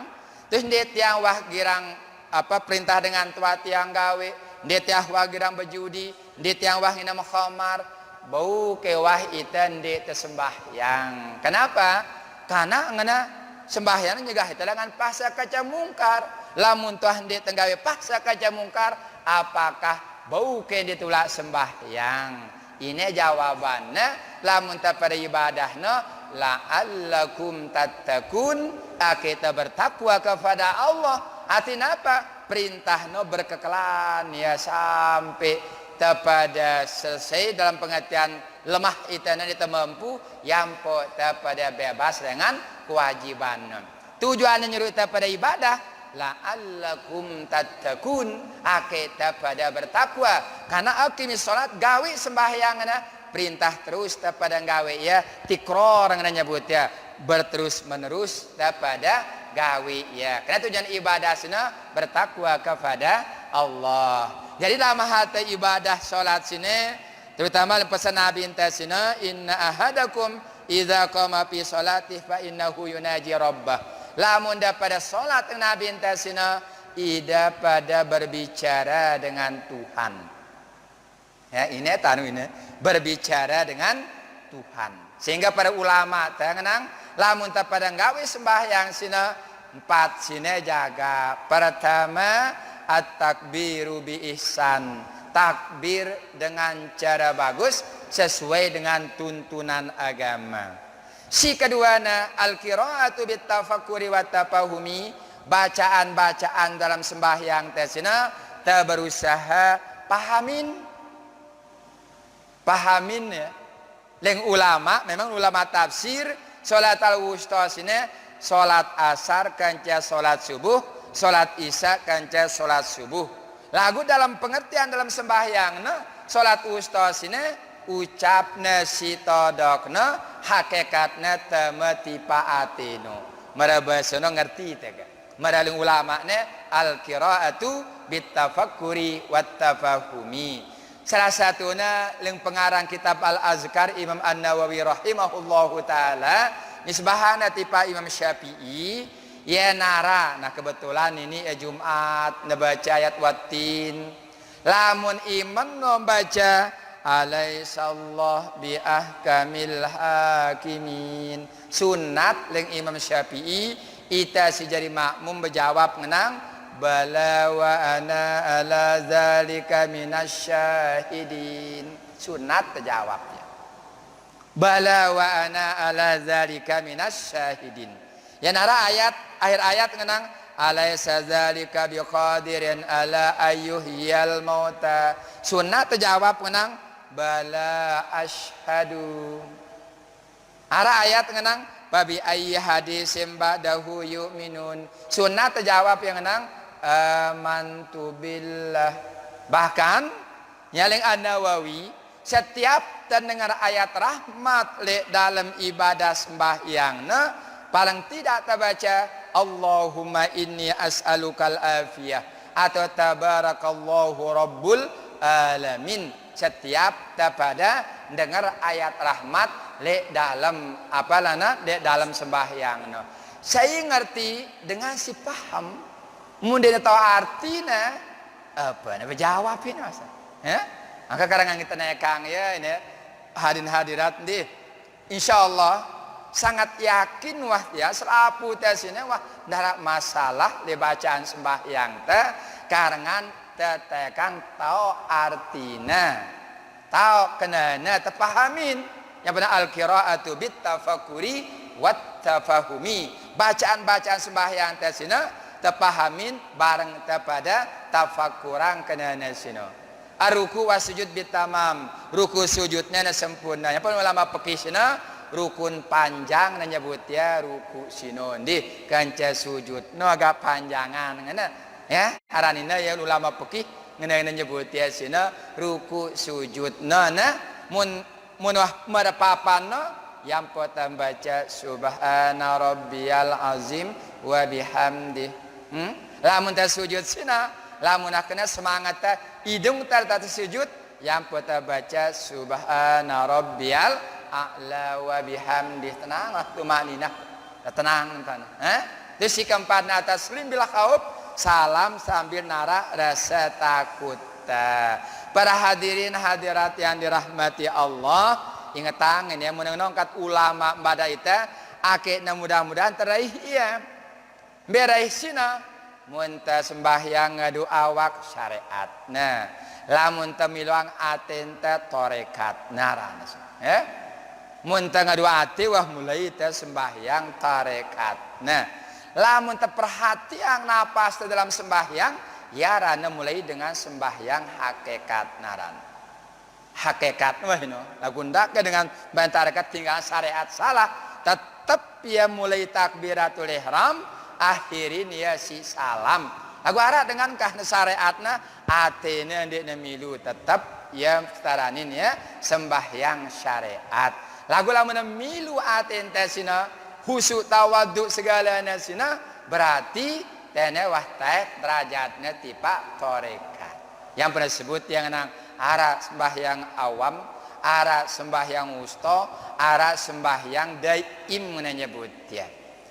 terus dia tiang wah girang apa perintah dengan tua tiang gawe, dia tiang wah girang berjudi, dia tiang wah nginam khamar, bau ke wah itan dia tersembahyang. Kenapa? Karena ngena sembahyang nyegah itu dengan pasca kaca mungkar. Lamun tuah dia tenggawe pasca kaca mungkar, apakah bau ke ditulak sembahyang? Ini jawabannya. Lamun tak pada ibadahnya, la'allakum tattaqun, kita bertakwa kepada Allah. Artinya apa? Perintahnya berkekelan ya sampai kepada selesai dalam pengertian lemah itu nanti mampu yang pada bebas dengan kewajiban. Tujuannya nyuruh pada ibadah la'allakum tattaqun, kita pada bertakwa. Karena akimis salat gawe sembahyangna perintah terus pada gawe ya tikror yang nyebut ya berterus menerus pada gawe ya. Karena tujuan ibadah sana bertakwa kepada Allah. Jadi dalam hati ibadah salat sini terutama pesan Nabi intasina inna ahadakum idza qama fi salati fa innahu yunaji rabbah. Lamun pada salat Nabi intasina ida pada berbicara dengan Tuhan. Ya, ini tanu ini berbicara dengan Tuhan. Sehingga para ulama tenang lamun pada gawe sembahyang sina 4 sini jaga. Pertama at-takbiru bi ihsan, takbir dengan cara bagus sesuai dengan tuntunan agama. Si keduanya al-qiraatu bit tafakkuri wa tafahumi, bacaan-bacaan dalam sembahyang tesina ta berusaha pahamin ya. Leng ulama memang ulama tafsir salat al-wusta sini salat asar kanca salat subuh, salat isya kanca salat subuh. Lagu dalam pengertian dalam sembahyang salat wusta sini ucapna sitodokna hakikatna temetipaatino. Marabasono ngerti tega. Maraling ulama ne al-qiraatu bitafakkuri wat tafahumi. Salah satunya leng pengarang kitab Al-Azkar Imam An-Nawawi rahimahullahu taala nisbahana tipa Imam Syafi'i ya nara. Nah kebetulan ini Jumat nebaca ayat watin. Lamun iman membaca alaihissallah bi ahkamil hakimin. Sunat leng Imam Syafi'i ita si jari makmum berjawab ngenang bala wa ana ala zalika minasyahidin. Sunat terjawabnya bala wa ana ala zalika minasyahidin. Ya nara ayat akhir ayat ngenang alaysa zalika biqadirin ala ayyuhyal mauta. Sunat terjawab ngenang bala asyhadu. Ara ayat ngenang babi ayyi hadisim ba'dahu yu'minun. Sunat terjawab yang ngenang amantu billah. Bahkan nyaling An-Nawawi setiap terdengar ayat rahmat le dalam ibadah sembahyang paling tidak terbaca Allahumma inni as'alukal afiyah atau tabarakallahu rabbul alamin. Setiap pada dengar ayat rahmat le dalam le dalam sembahyang saya ngerti dengan si paham. Mun dia tahu artinya apa? Nah, jawabin masa. Ya? Maka karangan kita nekang ya ini hadirin hadirat di insyaallah sangat yakin wah ya selapu tesine wah ndak masalah di bacaan sembahyang teh karangan tetekang tau artina tau kenana tepahamin yang benar al-qiraatu bit tafakkuri wat tafahumi bacaan-bacaan sembahyang tesine tepahamin bareng tepada tafakkuran kenana sino aruku wasujud bitamam ruku sujudnya na sempurna yang pun ulama fikihna rukun panjang na nyebut ya ruku sino di kanca sujud no agak panjangan ngana ya aranina ya ulama fikih ngana nyebut ya sino ruku sujud na mun wah marapapan no yang potan baca subhana rabbiyal azim wa bihamdi lamun ta sujud sina lamun kena semangat ta hidung tata sujud yang potan baca subhana rabbiyal a'la wa bihamdi tenang tumaninah tenang terus si keempat atas taslim bila khauf salam sambil nara rasa takut para hadirin hadirat yang dirahmati Allah ingat tangan ya menongkat ulama pada ita akhirnya mudah-mudahan teraih iya beraih sina munta sembahyang ngadu awak syariat nah lamun temiluang atenta torekat naranas munta ngadu ati wah mulai teh sembahyang tarekat nah lamun terperhatian napas dalam sembahyang ya rana mulai dengan sembahyang hakikat naran hakikat wah ino lagunda ke dengan bantarekat tinggal syariat salah tetap ya mulai takbiratul ihram akhirin ya si salam lagu arah dengan kahna syariatna atena ndekna milu tetap ya taranin ya sembahyang syariat lagu lamun milu aten tesina khusyuk tawaduk segala nasina berarti tene wah teh derajatnya tipa torekat yang pernah sebut yang nang ara sembahyang awam ara sembahyang wusta ara sembahyang daim menyebut ya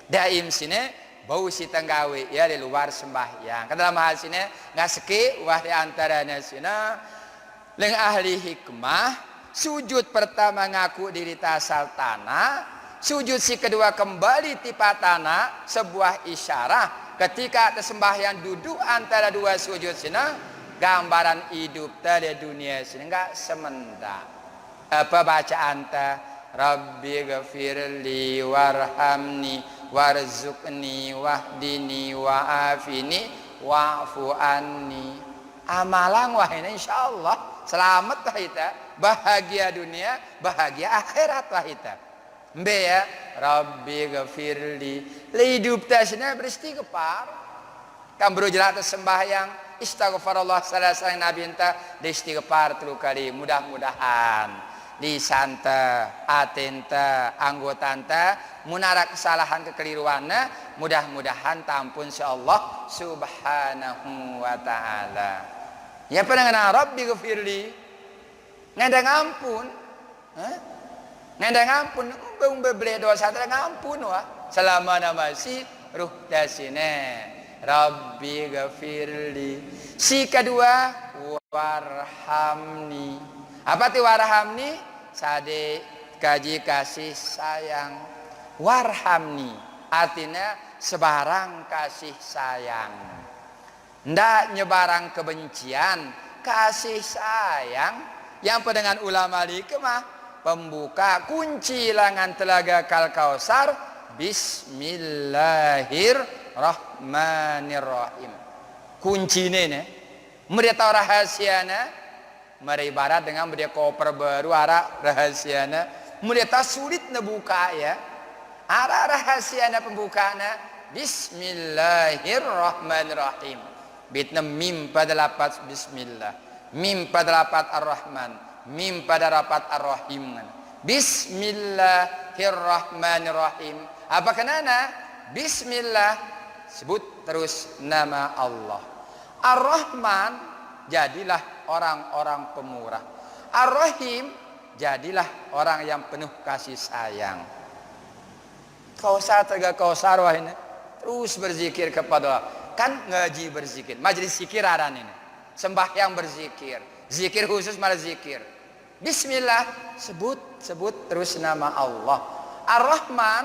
daim sini bau si tenggawi ya di luar sembahyang kan dalam hal sini nggak seki wah di antara nasina leng ahli hikmah sujud pertama ngaku diri tasal tanah sujud si kedua kembali tipa tanah sebuah isyarat ketika sembahyang duduk antara dua sujud sini gambaran hidup tadi dunia sini enggak semenda apa bacaan ta Rabbi ghafirli warhamni warzuqni wahdini wa'afini wa'fu anni amalan wah ini insyaallah selamat wah kita bahagia dunia bahagia akhirat wah kita mbe ya Rabbi ghafirli hidup tasnya beristighfar kan berujalah sembahyang istighfarullah salah nabi enta istighfar 3 kali mudah-mudahan di santa atenta anggotanta munara kesalahan kekeliruanna mudah-mudahan tampun insyaallah subhanahu wa ta'ala ya pendengar Rabbi ghafirli ngandang ampun ngandang ampun bung bebele dosa ngandang ampun wah selama masih ruh dasine Rabbi ghafirli si kedua warhamni apa ti warhamni sade kaji kasih sayang warhamni artinya sebarang kasih sayang ndak nyebarang kebencian kasih sayang yang dengan ulama hikmah pembuka kunci langan telaga kal kausar bismillahirrahmanirrahim kuncine ne merita rahasiana mari ibarat dengan mereka koper baru arah rahasiana mereka sulit nebuka ya arah rahasiana pembukana bismillahirrahmanirrahim bitna mim pada lapat bismillah mim pada lapat ar-rahman mim pada lapat ar-rahim bismillahirrahmanirrahim apa kenana bismillah sebut terus nama Allah ar-rahman jadilah orang-orang pemurah ar-rahim jadilah orang yang penuh kasih sayang kausar tega kausar wah ini terus berzikir kepada Allah kan ngaji berzikir majelis zikir aran ini sembahyang berzikir Zikir khusus malah zikir. Bismillah, sebut terus nama Allah. Ar-Rahman,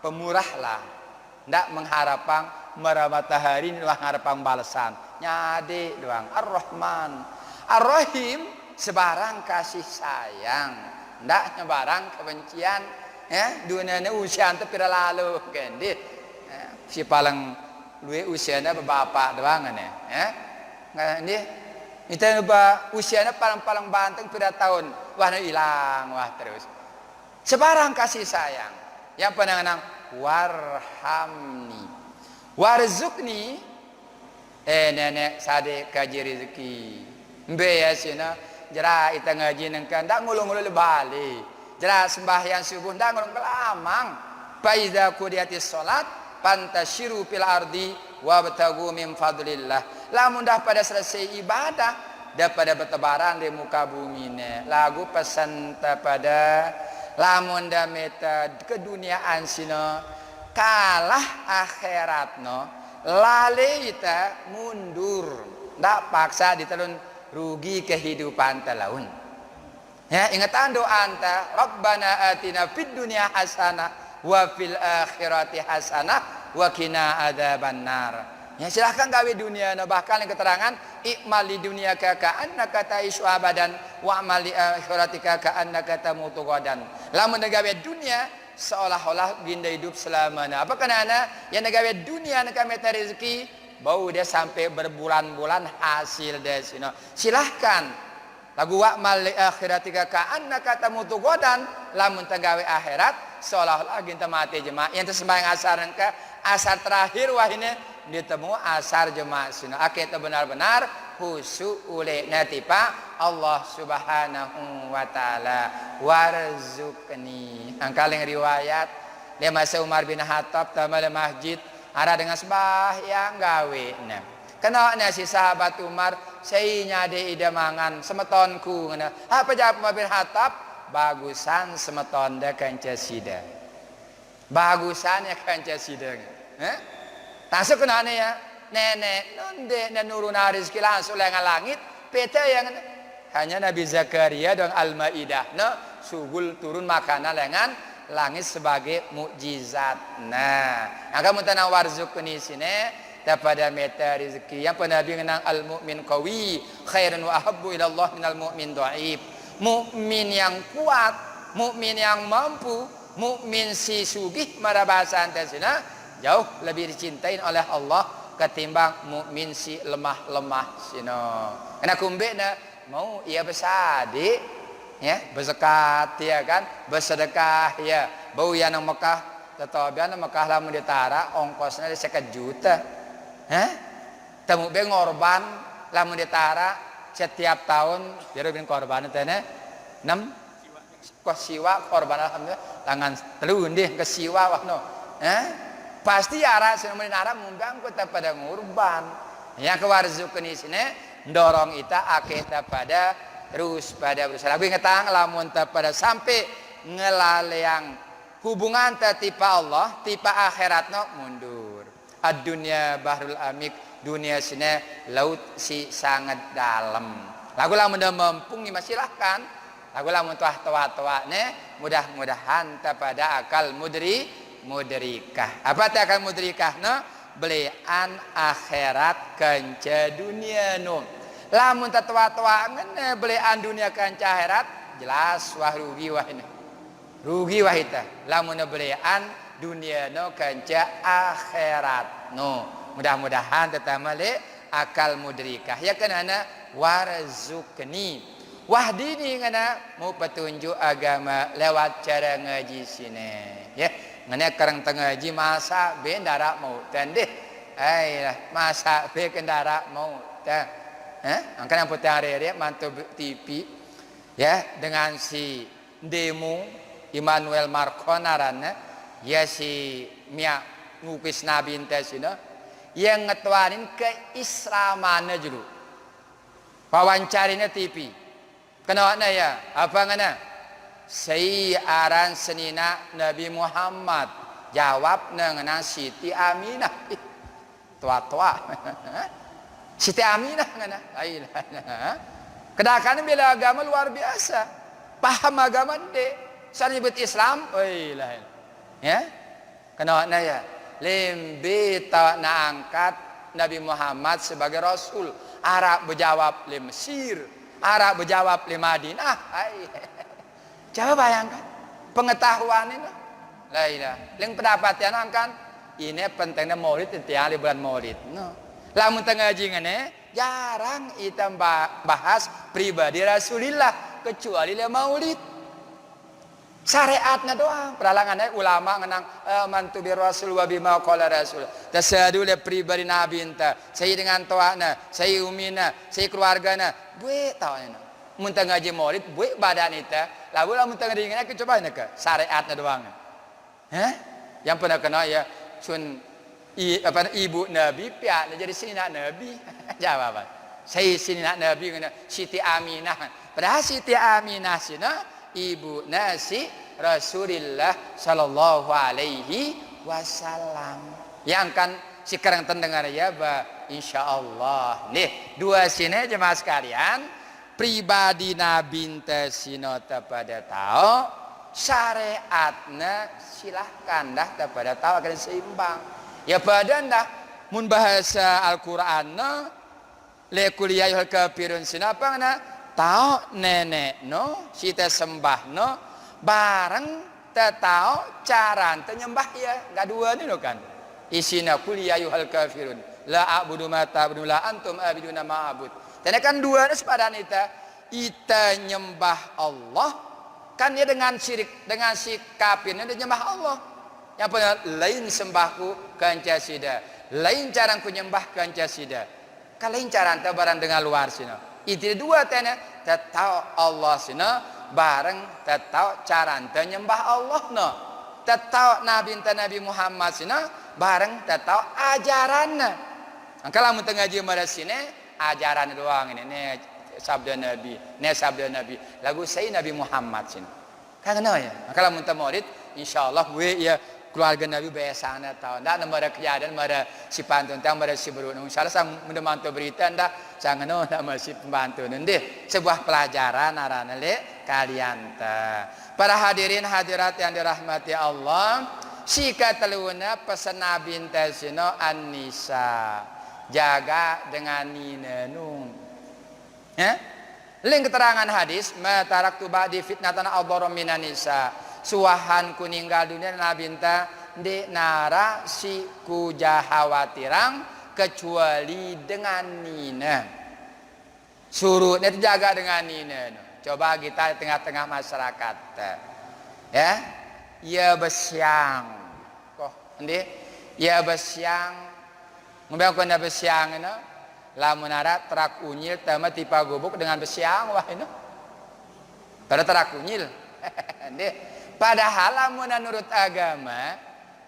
pemurah lah. Ndak mengharapkan matahari ini mengharapkan balasan. Nyade doang. Ar-Rahman. Ar-Rahim, sebarang kasih sayang. Ndak nyebarang kebencian. Ya, dunia ini usia itu pira lalu kan dia. Si paling luwe usianya bapak doang ya. Nggak dia. Itu usianya paling banteng pira tahun. Wah hilang wah terus. Sebarang kasih sayang. Yang penanganang warhamni. Warzukni. Nenek sade kaji rezeki. Mbe ya sina jera ita ngaji nengkan ndak ngulung-ngulung balik. Jelas sembahyang subuh ndak ngulung kelamang. Faiza qudiyatis salat pantasyiru fil ardi wabtagu min fadlillah. Lamun dah pada selesai ibadah dah pada bertebaran di muka bumi ne. Lagu pesan pada lamun dah meta keduniaan sino kalah akhiratno lale ita mundur. Ndak paksa ditelun rugi kehidupan talaun. Ya, ingatan doa anta, Rabbana atina fid dunya hasanah wa fil akhirati hasanah wa qina adzabannar. Ya silahkan gawe dunia bahkan yang keterangan ikmal di dunia ka annaka ta'ishu abadan wa amal li akhiratika ka annaka tamutu ghadan. Lamun gawe dunia seolah-olah ginda hidup selamanya. Apa kenana yang gawe dunia nak meta rezeki bau dia sampai berbulan-bulan hasil dia sino. Silahkan lagu wa amal li akhiratika ka annaka tamutu ghadan lamun gawe akhirat seolah-olah ginta mati jemaah yang tersembahyang asar engka asar terakhir wah ini ditemu asar jemaah sino akeh benar-benar khusyuk oleh natipa Allah Subhanahu wa taala warzuqni angkaling riwayat dia masa Umar bin Khattab tamal masjid ada dengan sembahyang gawe nah kena si sahabat Umar saya nyade ida mangan semetonku ngana apa jawab Umar bin Khattab bagusan semeton da kanca sida bagusan ya kanca sida tasuk kenane ya nenek nonde na nurun rezeki langsung lengan langit peta yang hanya Nabi Zakaria dan Al-Maidah no sugul turun makanan lengan langit sebagai mukjizat nah kamu tanah warzuqni sini daripada meta rezeki yang Nabi mengenang al-mu'min qawi khairun wa ahabbu ila Allah minal mu'min dhaif. Mukmin yang kuat, mukmin yang mampu, mukmin si sugih mara bahasa antasina jauh lebih dicintai oleh Allah ketimbang mukmin si lemah-lemah sino. Karena kumbena mau ia besade ya, berzakat ya kan, bersedekah ya. Bau yang nang Mekah tetabian Mekah lamun ditara ongkosnya 50 juta. Temu be ngorban lamun ditara setiap tahun biar bin korban teh 6 siwa korban alhamdulillah tangan telun deh ke siwa wah no pasti ara semuanya nara mumbang kita pada ngurban yang kewarzukeun sini dorong ita akeh pada terus pada berusaha lagu ngetang lamun pada sampai ngelaleang hubungan tipa Allah tipa akhiratno mundur ad-dunya bahrul amik dunia sini laut si sangat dalam lagu lamun mempung ni silahkan lagu lamun tuah ne mudah-mudahan pada akal mudrikah apa teh akal mudrikah no belian akhirat kanca dunia no lamun tua ngene belian dunia kanca akhirat jelas wah rugi wah ini rugi wah ita lamun belian dunia no kanca akhirat no mudah-mudahan tetamale akal mudrikah ya kenana warzukni wahdini ngana mau petunjuk agama lewat cara ngaji sini ya ngana karang tengaji masa bendara mau tandeh ailah masa be kendara mau teh angkan putih hari mantu TV ya dengan si demo Immanuel Marconarana ya si Mia ngukis nabi teh sini yang ngetuanin keislamannya dulu wawancarinya TV kenapa ya apa ngana aran senina Nabi Muhammad jawab ngana Siti Aminah tua Siti Aminah ngana Kedakan bela agama luar biasa. Paham agama dek. Saya nyebut Islam, lah. Ya. Kenapa ya? Lembe tak na angkat Nabi Muhammad sebagai Rasul. Arab berjawab le Mesir, Arab berjawab le Madinah. Coba bayangkan pengetahuan ini. La ilah. Leng pendapat yang angkan ini pentingnya Maulid tiang di bulan Maulid. No. Lamun tengah jingane jarang kita bahas pribadi Rasulullah kecuali le Maulid. Syariatnya doang. Peralangannya ulama ngenang mantu bir Rasul wa bima qala Rasul. Tasadu le pribadi Nabi enta. Saya dengan toana, saya umina, saya keluargana. Bue tawana. Mun teu ngaji Maulid bue badan eta. Lalu mun teu ngingina coba ke syariatnya doang. Hah? Yang pernah kena ya sun ibu Nabi pihak jadi sininak Nabi. Jawab. Saya sininak Nabi kena Siti Aminah. Padahal Siti Aminah sina ibu nasi Rasulullah sallallahu alaihi wasallam. Yang kan sekarang terdengar ya insyaallah. Nih, dua sini jemaah sekalian, pribadi Nabi tesinota pada tahu, syariatnya silahkan dah pada tahu akan seimbang. Ya pada dah mun bahasa Al-Qur'an le kuliah kafirun sinapa na tahu nenek no kita sembah no bareng tahu cara nyembah ya enggak dua ni kan isina kuliah yuhal kafirun la a'budu ma ta'budu la antum abiduna ma a'bud dan kan dua ni sepadan ita nyembah Allah kan dia dengan syirik dengan si kafirnya dia nyembah Allah yang punya lain sembahku kanca sida lain cara ku nyembah kanca sida kan lain cara anta barang dengan luar sina itu dua tena tetau Allah sina bareng tetau cara ente nyembah Allah no tetau Nabi Muhammad sina bareng tetau ajaranna. Kalau mun ngaji mara sini ajaran doang ini sabda Nabi, lagu saya Nabi Muhammad sini. Kan ya. Kalau mun Maulid insyaallah gue ya keluarga Nabi biasanya tahu ndak nomor kejadian mara si pantun tang mara si beruntung salah sang mendemanto berita ndak jangan ndak masih pembantu nende sebuah pelajaran arana le kalian ta para hadirin hadirat yang dirahmati Allah sika teluna pesan Nabi tasino an-nisa jaga dengan ninenung ya link keterangan hadis ma taraktu ba'di fitnatan adharu minan nisa suahan kuninggal dunia Nabi enta di nara si kujahwatirang kecuali dengan nina suruh net jaga dengan nina coba kita tengah-tengah masyarakat ya ya besyang kok ndi ya besyang ngomong kena besyang ina lamun ara terak unyil tama tipa gubuk dengan besyang wah ina pada terak unyil ndi padahal menurut agama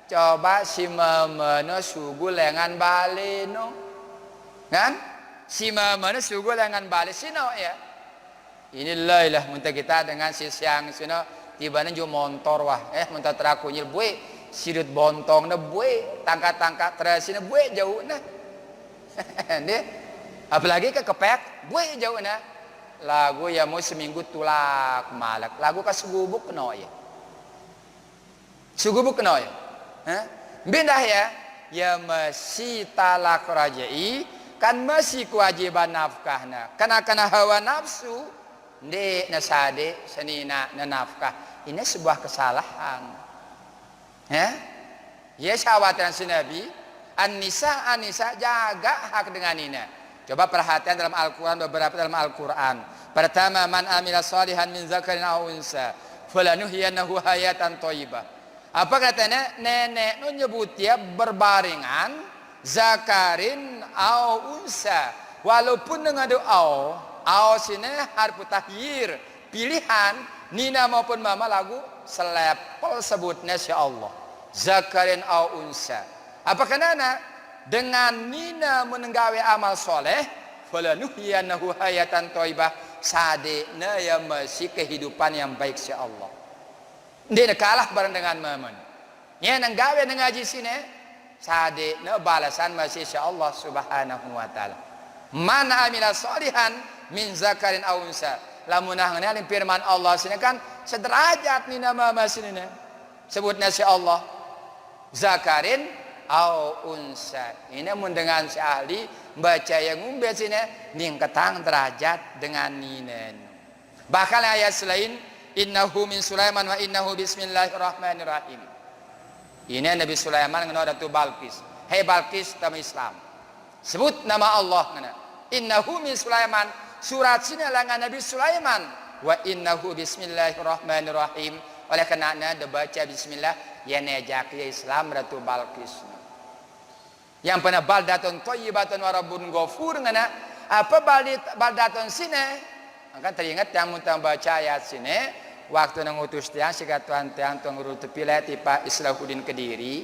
coba si mamana sugu lengan bali no kan si mamana sugu lengan bali sino ya inilah ilah muntah kita dengan si siang sino tibanya jo motor wah muntah terakunyil bue sirut bontong na bue tangkat terasina bue jauh na apalagi ke kepek bue jauh na lagu ya mau seminggu tulak malak lagu kasugubuk no ya sugubuk kena ya bindah ya masih talak rajai kan masih kewajiban nafkahna kena hawa nafsu ndek nasade senina na nafkah ini sebuah kesalahan ya syawatan si Nabi an-nisa jaga hak dengan ina coba perhatian dalam Al-Quran beberapa dalam Al-Quran pertama man amila salihan min zakarin aw unsa falanuhyiyannahu hayatan thayyibah. Apa katanya nenek nu nyebut ya berbaringan zakarin au unsa walaupun dengan doa au sini harfu tahyir pilihan nina maupun mama lagu selepel sebutnya si Allah zakarin au unsa apa kenana dengan nina menenggawe amal soleh falanuhyiyannahu hayatan thayyibah sadena ya masih kehidupan yang baik si Allah. Dia kalah bareng dengan mamun. Ya nang gawe nang ngaji sini sade na balasan masih insya Allah subhanahu wa ta'ala. Man amila salihan min zakarin aw unsa. Lamunah ngene firman Allah sini kan sederajat ni nama sini sebutnya si Allah zakarin aw unsa. Ini mun dengan si ahli baca yang umbe sini ning ketang derajat dengan ninen. Bahkan ayat selain innahu min Sulaiman wa innahu bismillahirrahmanirrahim. Ini Nabi Sulaiman ngena Ratu Balqis. Hei Balqis tamu Islam. Sebut nama Allah ngena. Innahu min Sulaiman. Surat sini langan Nabi Sulaiman. Wa innahu bismillahirrahmanirrahim. Oleh kerana dia baca bismillah ya nejak ya Islam Ratu Balqis. Yang pernah baldatun thayyibatun wa rabbun ghafur ngena. Apa baldatun sini? Akan teringat yang muntah baca ayat sini. Waktu ngutus tiang sikatuan tiang tuang guru tepilah tipa Islahuddin Kediri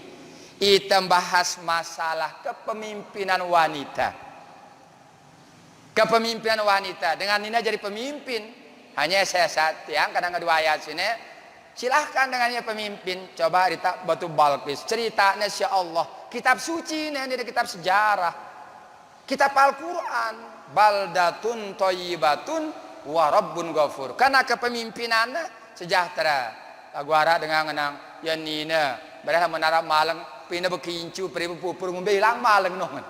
itu bahas masalah kepemimpinan wanita dengan Nina jadi pemimpin hanya saya saat tiang kadang kedua ayat sini silahkan dengannya pemimpin coba cerita Batu Balqis ceritanya Insya Allah kitab suci ini kitab sejarah kitab Al-Quran baldatun thayyibatun wa rabbun ghafur karena kepemimpinannya sejahtera aguara dengan ngenang ya nina berada menara malang pina bekincu peribu pupur ngombe hilang malang nongan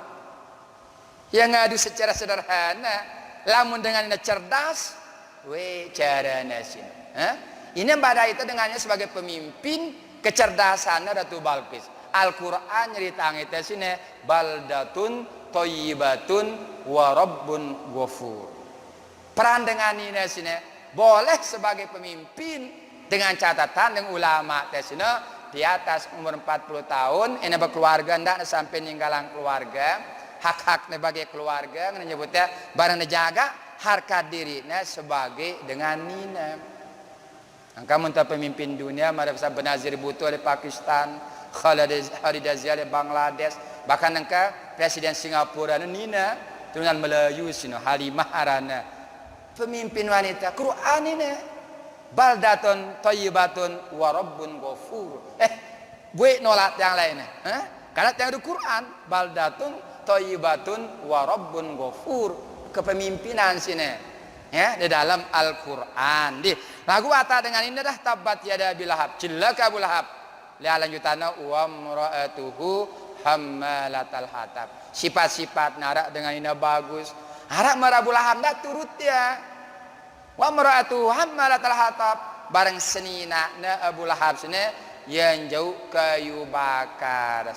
yang ngadu secara sederhana lamun dengan cerdas we carana sini ini pada itu dengannya sebagai pemimpin kecerdasannya Ratu Balqis Al-Quran nyerita ngita sini baldatun thayyibatun wa rabbun ghafur peran dengan ini sini boleh sebagai pemimpin dengan catatan dengan ulama tesina di atas umur 40 tahun ini berkeluarga ndak sampai ninggalan keluarga hak-haknya bagi keluarga menyebutnya barang dijaga harkat dirinya sebagai dengan nina angka muntah pemimpin dunia Madhab Benazir Bhutto di Pakistan Khalid Zia di Bangladesh bahkan angka presiden Singapura nina turunan Melayu sino Halimah Arana pemimpin wanita Quran ini baldatun thayyibatun wa rabbun ghafur buat nolak yang lainnya karena yang di Quran baldatun thayyibatun wa rabbun ghafur kepemimpinan sini ya di dalam Al-Quran di lagu ata dengan ini dah tabat yada bilahab cilaka Abu Lahab lihat lanjutannya wa mra'atuhu hammalatal hatab sifat-sifat narak dengan ini bagus harap Abu Lahab dah turut ya wa mar'atu hammalatal hatab bareng senina na Abu Lahab sini yang jauh kayu bakar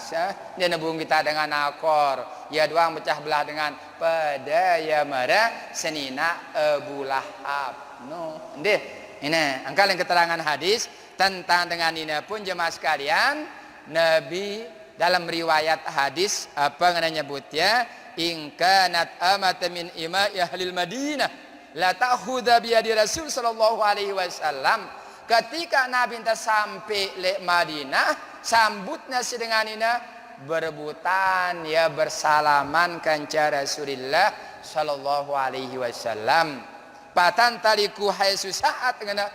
dia nebung kita dengan akor ya doang pecah belah dengan pada ya mara senina Abu Lahab no ndeh ini angkal yang keterangan hadis tentang dengan ini pun jemaah sekalian Nabi dalam riwayat hadis apa yang nyebutnya in kanat amatan min ima'i ahlil Madinah la ta'khudha bi yadi Rasul sallallahu alaihi wasallam ketika Nabi entah sampai le Madinah sambutnya sedenganina berebutan ya bersalaman kanca Rasulullah sallallahu alaihi wasallam patan taliku haitsu saat ngana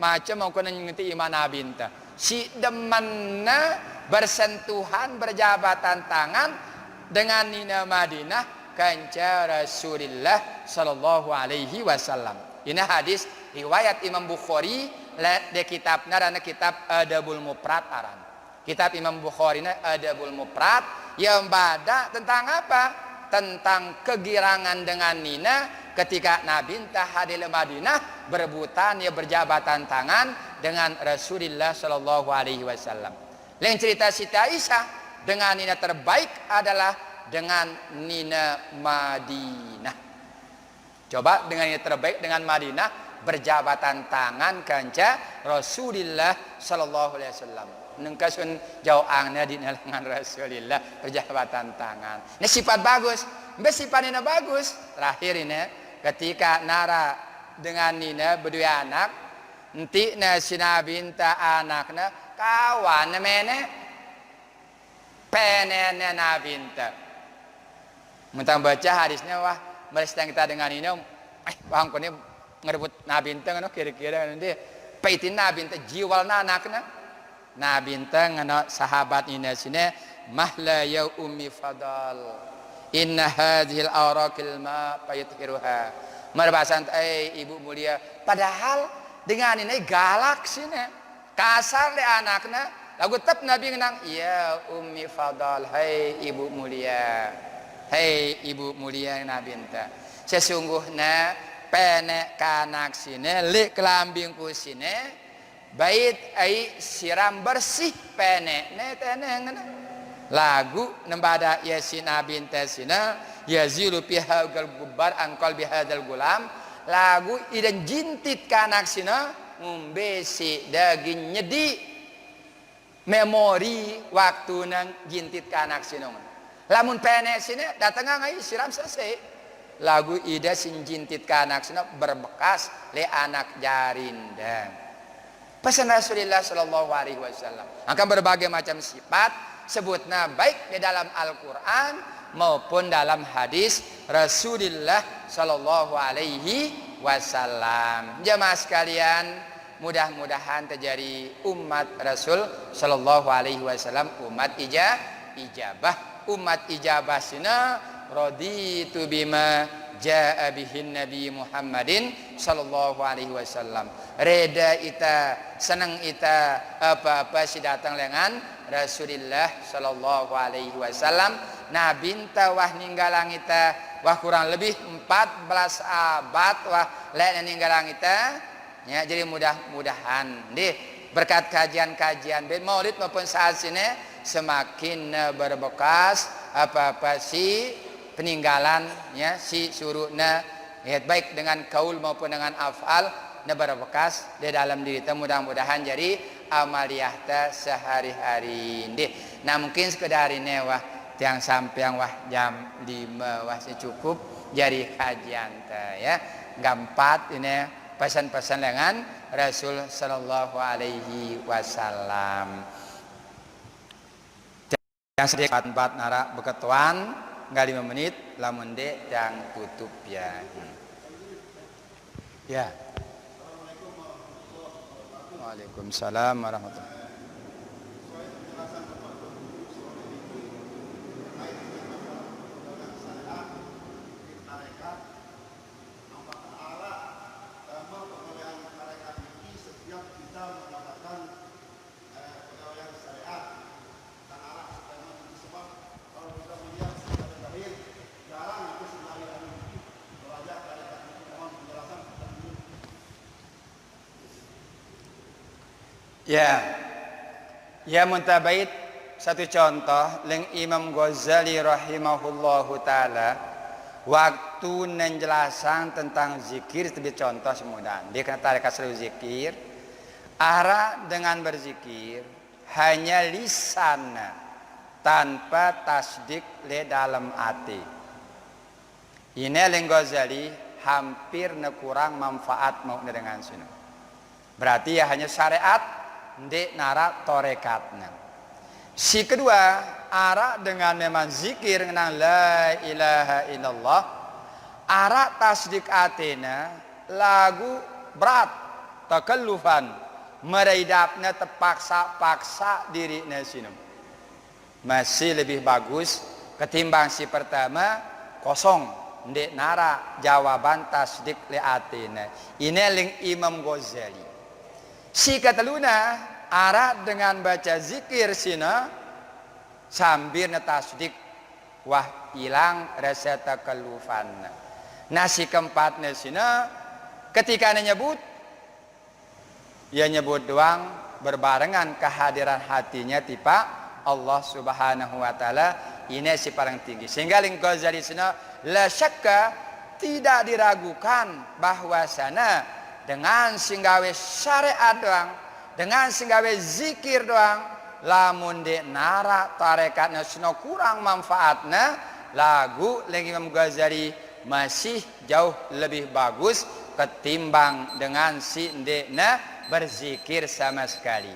macam mau kena ngerti iman Nabi entah si demanna bersentuhan berjabatan tangan dengan nina Madinah kanca Rasulullah sallallahu alaihi wasallam. Ini hadis riwayat Imam Bukhari di kitabnya dan kitab Adabul Mufrad aran. Kitab Imam Bukhari Adabul Mufrad yang bada tentang apa? Tentang kegirangan dengan nina ketika Nabi entah hadir di Madinah berebutan ya berjabatan tangan dengan Rasulullah sallallahu alaihi wasallam. Lain cerita Siti Aisyah dengan nina terbaik adalah dengan nina Madinah. Coba dengan nina terbaik dengan Madinah berjabatan tangan kanca Rasulullah sallallahu alaihi wasallam. Nengkasun jauhangnya di dengan Rasulullah berjabatan tangan. Ini sifat bagus. Mbak sifat nina bagus. Terakhir ini ketika nara dengan nina berdua anak, nanti si Nabi minta anaknya kawan mene penennya Nabi minta. Mentang baca hadisnya wah mereka kita dengan ini bang ini ngerebut Nabi minta ngono kira-kira nanti paitin Nabi minta jiwal anaknya Nabi minta ngono sahabat ini sini mahla ya ummi fadal inna hadhil awraqil ma fayuthiruha Merbasan ibu mulia. Padahal dengan ini galak sih kasar deh anaknya. Lagu tetap Nabi ngenang, ya Ummi Fadal, hai ibu mulia. Hai ibu mulia Nabi enta. Sesungguhnya penek kanak sini, lik kelambingku sini, bait ai siram bersih penek teneng. Lagu nembada yasin Nabi enta sini. Yazilu pihal gubar angkol bihadal gulam lagu idan jintit kanak sina ngumbesi daging nyedi memori waktu nang jintit kanak sina lamun penek sina datang ngai siram selesai lagu ida sin jintit kanak sina berbekas le anak jarinda pesan Rasulullah sallallahu alaihi wasallam akan berbagai macam sifat sebutna baik di dalam Al-Qur'an maupun dalam hadis Rasulullah sallallahu alaihi wasallam. Jemaah sekalian, mudah-mudahan terjadi umat Rasul sallallahu alaihi wasallam umat ijabah. Umat ijabah sina raditu bima jaa bihin Nabi Muhammadin sallallahu alaihi wasallam. Reda ita, senang ita apa-apa si datang lengan Rasulullah sallallahu alaihi wasallam. Nabi wah ninggalang ita wah kurang lebih 14 abad wah lek ninggalang ita ya, jadi mudah-mudahan deh berkat kajian-kajian ben maulid maupun saat sini semakin berbekas apa-apa si peninggalan ya si suruna ya, baik dengan kaul maupun dengan afal na berbekas di dalam diri kita mudah-mudahan jadi amaliyah ta sehari-hari deh. Nah mungkin sekedar ini wah yang sampai yang wah jam 5 wah cukup jadi kajian ya gampat ini pesan-pesan dengan Rasul sallallahu alaihi wasallam yang sedikit 4 nara beketuan nggak 5 menit lamun de yang tutup ya ya Waalaikumsalam warahmatullahi. Ya muntabait satu contoh leng Imam Ghazali rahimahullahu taala waktu menjelaskan tentang zikir itu contoh semudah dia kena tarik asal zikir arah dengan berzikir hanya lisan tanpa tasdik le dalam hati ini leng Ghazali hampir kurang manfaat mau dengan sini berarti ya hanya syariat ndek nara torekatnya. Si kedua arah dengan memang zikir ngenang la ilaha illallah arah tasdik atena lagu berat takallufan mereidapnya terpaksa-paksa diri nasinum masih lebih bagus ketimbang si pertama kosong ndek nara jawaban tasdik le atena ini ling Imam Ghazali. Si kataluna arah dengan baca zikir sina sambil tasdik wah hilang rasa takallufan. Nasi keempatnya sina ketika nyebut ya nyebut doang berbarengan kehadiran hatinya tipa Allah Subhanahu wa taala ini si paling tinggi sehingga ling Ghazali sina la syakka tidak diragukan bahwasana dengan singgawe syariat doang dengan singgawe zikir doang lamun de nara tarekatnya sino kurang manfaatnya lagu lagi Imam Ghazali masih jauh lebih bagus ketimbang dengan si ndekna berzikir sama sekali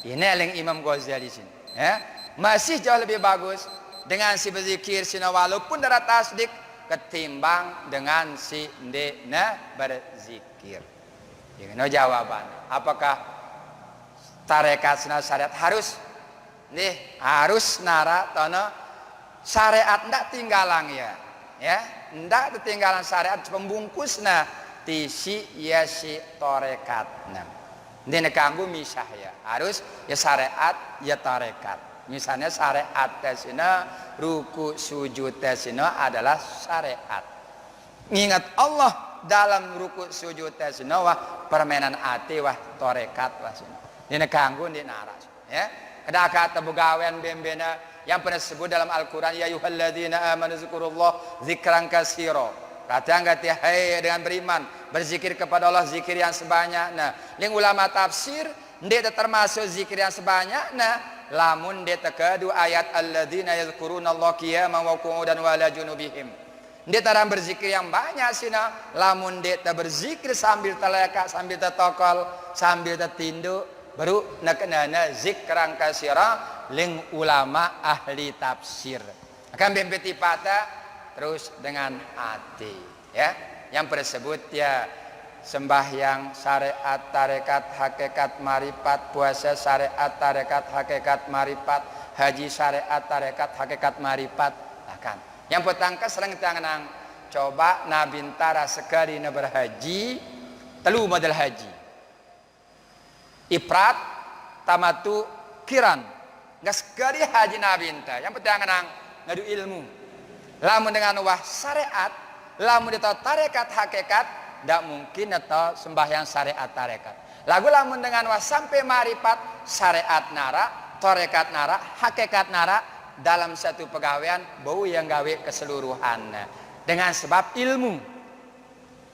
ini yang Imam Ghazali sini ya masih jauh lebih bagus dengan si berzikir sino walaupun darah tasdik ketimbang dengan si ndekna berzikir. No jawaban. Apakah tarekat syariat harus harus nara tono syariat ndak tinggalang ya. ya, ndak ketinggalan syariat pembungkusna tisi ya si torekatna. Dene kanggo misah ya, harus ya syariat ya tarekat. Misalnya syariat tesina ruku sujud tesina adalah syariat. Ingat Allah dalam ruku sujud tesina wah permainan ati wah tarekat wah sina. Dene kanggo di naras ya. Kada kata begawean bembena yang pernah disebut dalam Al-Quran, ya ayyuhalladzina amanu zikrullah zikran katsira. Kata enggak hai dengan beriman berzikir kepada Allah zikir yang sebanyak. Nah, ling ulama tafsir ndek termasuk zikir yang sebanyak. Nah, lamun ndek kedua ayat alladzina yazkurunallaha qiyaman wa qu'udan wa ala junubihim. Ndek taran berzikir yang banyak sina, lamun ndek berzikir sambil teleka, sambil tetokol, sambil tetinduk, baru nakana zikran katsira. Ling ulama ahli tafsir akan bempeti patah terus dengan hati ya yang tersebut ya sembahyang syariat tarekat hakikat maripat, puasa syariat tarekat hakikat maripat, haji syariat tarekat hakikat maripat akan yang petangka serang tangan coba nabintara sekali na berhaji telu model haji ifrat tamatu kiran. Nggak sekali haji nabi enta yang penting nang ngadu ilmu lamun dengan wah syariat lamun itu tarekat hakikat tidak mungkin atau sembahyang syariat tarekat lagu lamun dengan wah sampai marifat syariat nara tarekat nara hakikat nara dalam satu pegawaian bau yang gawe keseluruhan dengan sebab ilmu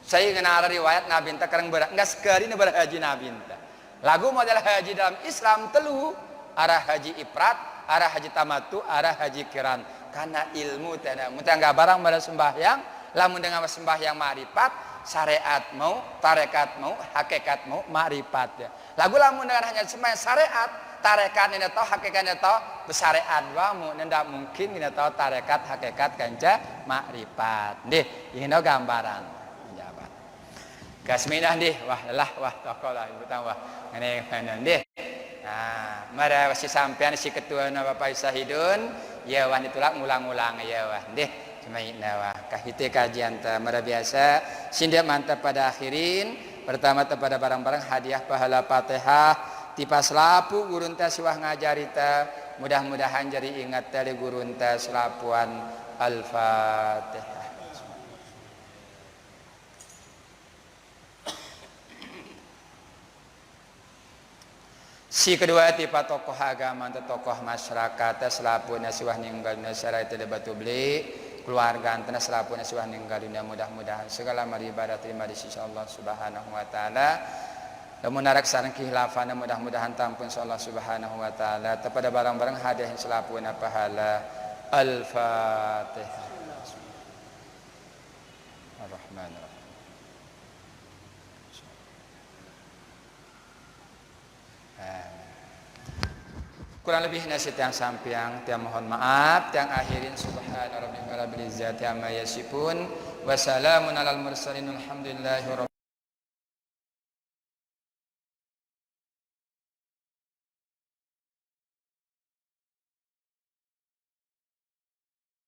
saya kenal riwayat nabi enta kereng berat nggak sekali berhaji nabi enta lagu model haji dalam Islam telu arah haji ifrat, arah haji tamatu, arah haji kiran. Karena ilmu tidak enggak barang pada sembahyang, lamun dengan sembahyang marifat, syariat mau, tarekat mau, hakikat mau, marifat ya. Lagu lamun dengan hanya sembahyang syariat, tarekat ini tahu, hakikat ini tahu, besyariat wamu, tidak mungkin ini tahu tarekat, hakikat kanca marifat. Deh, ini gambaran. Jabat. Kasminah deh, wah lelah, wah tokoh lah, ibu wah ini deh. Nah, mara si sampean si ketua na Bapak Sahidun, ya wan itulah ngulang-ulang ya wah deh cemaina wah kahite kajian ta mara biasa sindia mantap pada akhirin pertama pada barang-barang hadiah pahala Fatihah tipa selapu gurun ta siwah ngajarita mudah-mudahan jadi ingat tali gurun ta selapuan Al-Fatihah. Si kedua tipe tokoh agama atau tokoh masyarakat selapu nasiwah ninggal nasara itu batu beli keluarga antara selapu nasiwah ninggal dunia mudah-mudahan segala ibadah terima di sisi Allah Subhanahu wa taala. Lamun narak sareng khilafana mudah-mudahan tampun Allah Subhanahu wa taala kepada barang-barang hadiah selapu na pahala Al-Fatihah. Ar-Rahmanir-Rahim. Kurang lebih nasihat yang sampiang tiang mohon maaf tiang akhirin subhana rabbika rabbil izzati amma yasifun wa salamun alal mursalin alhamdulillahi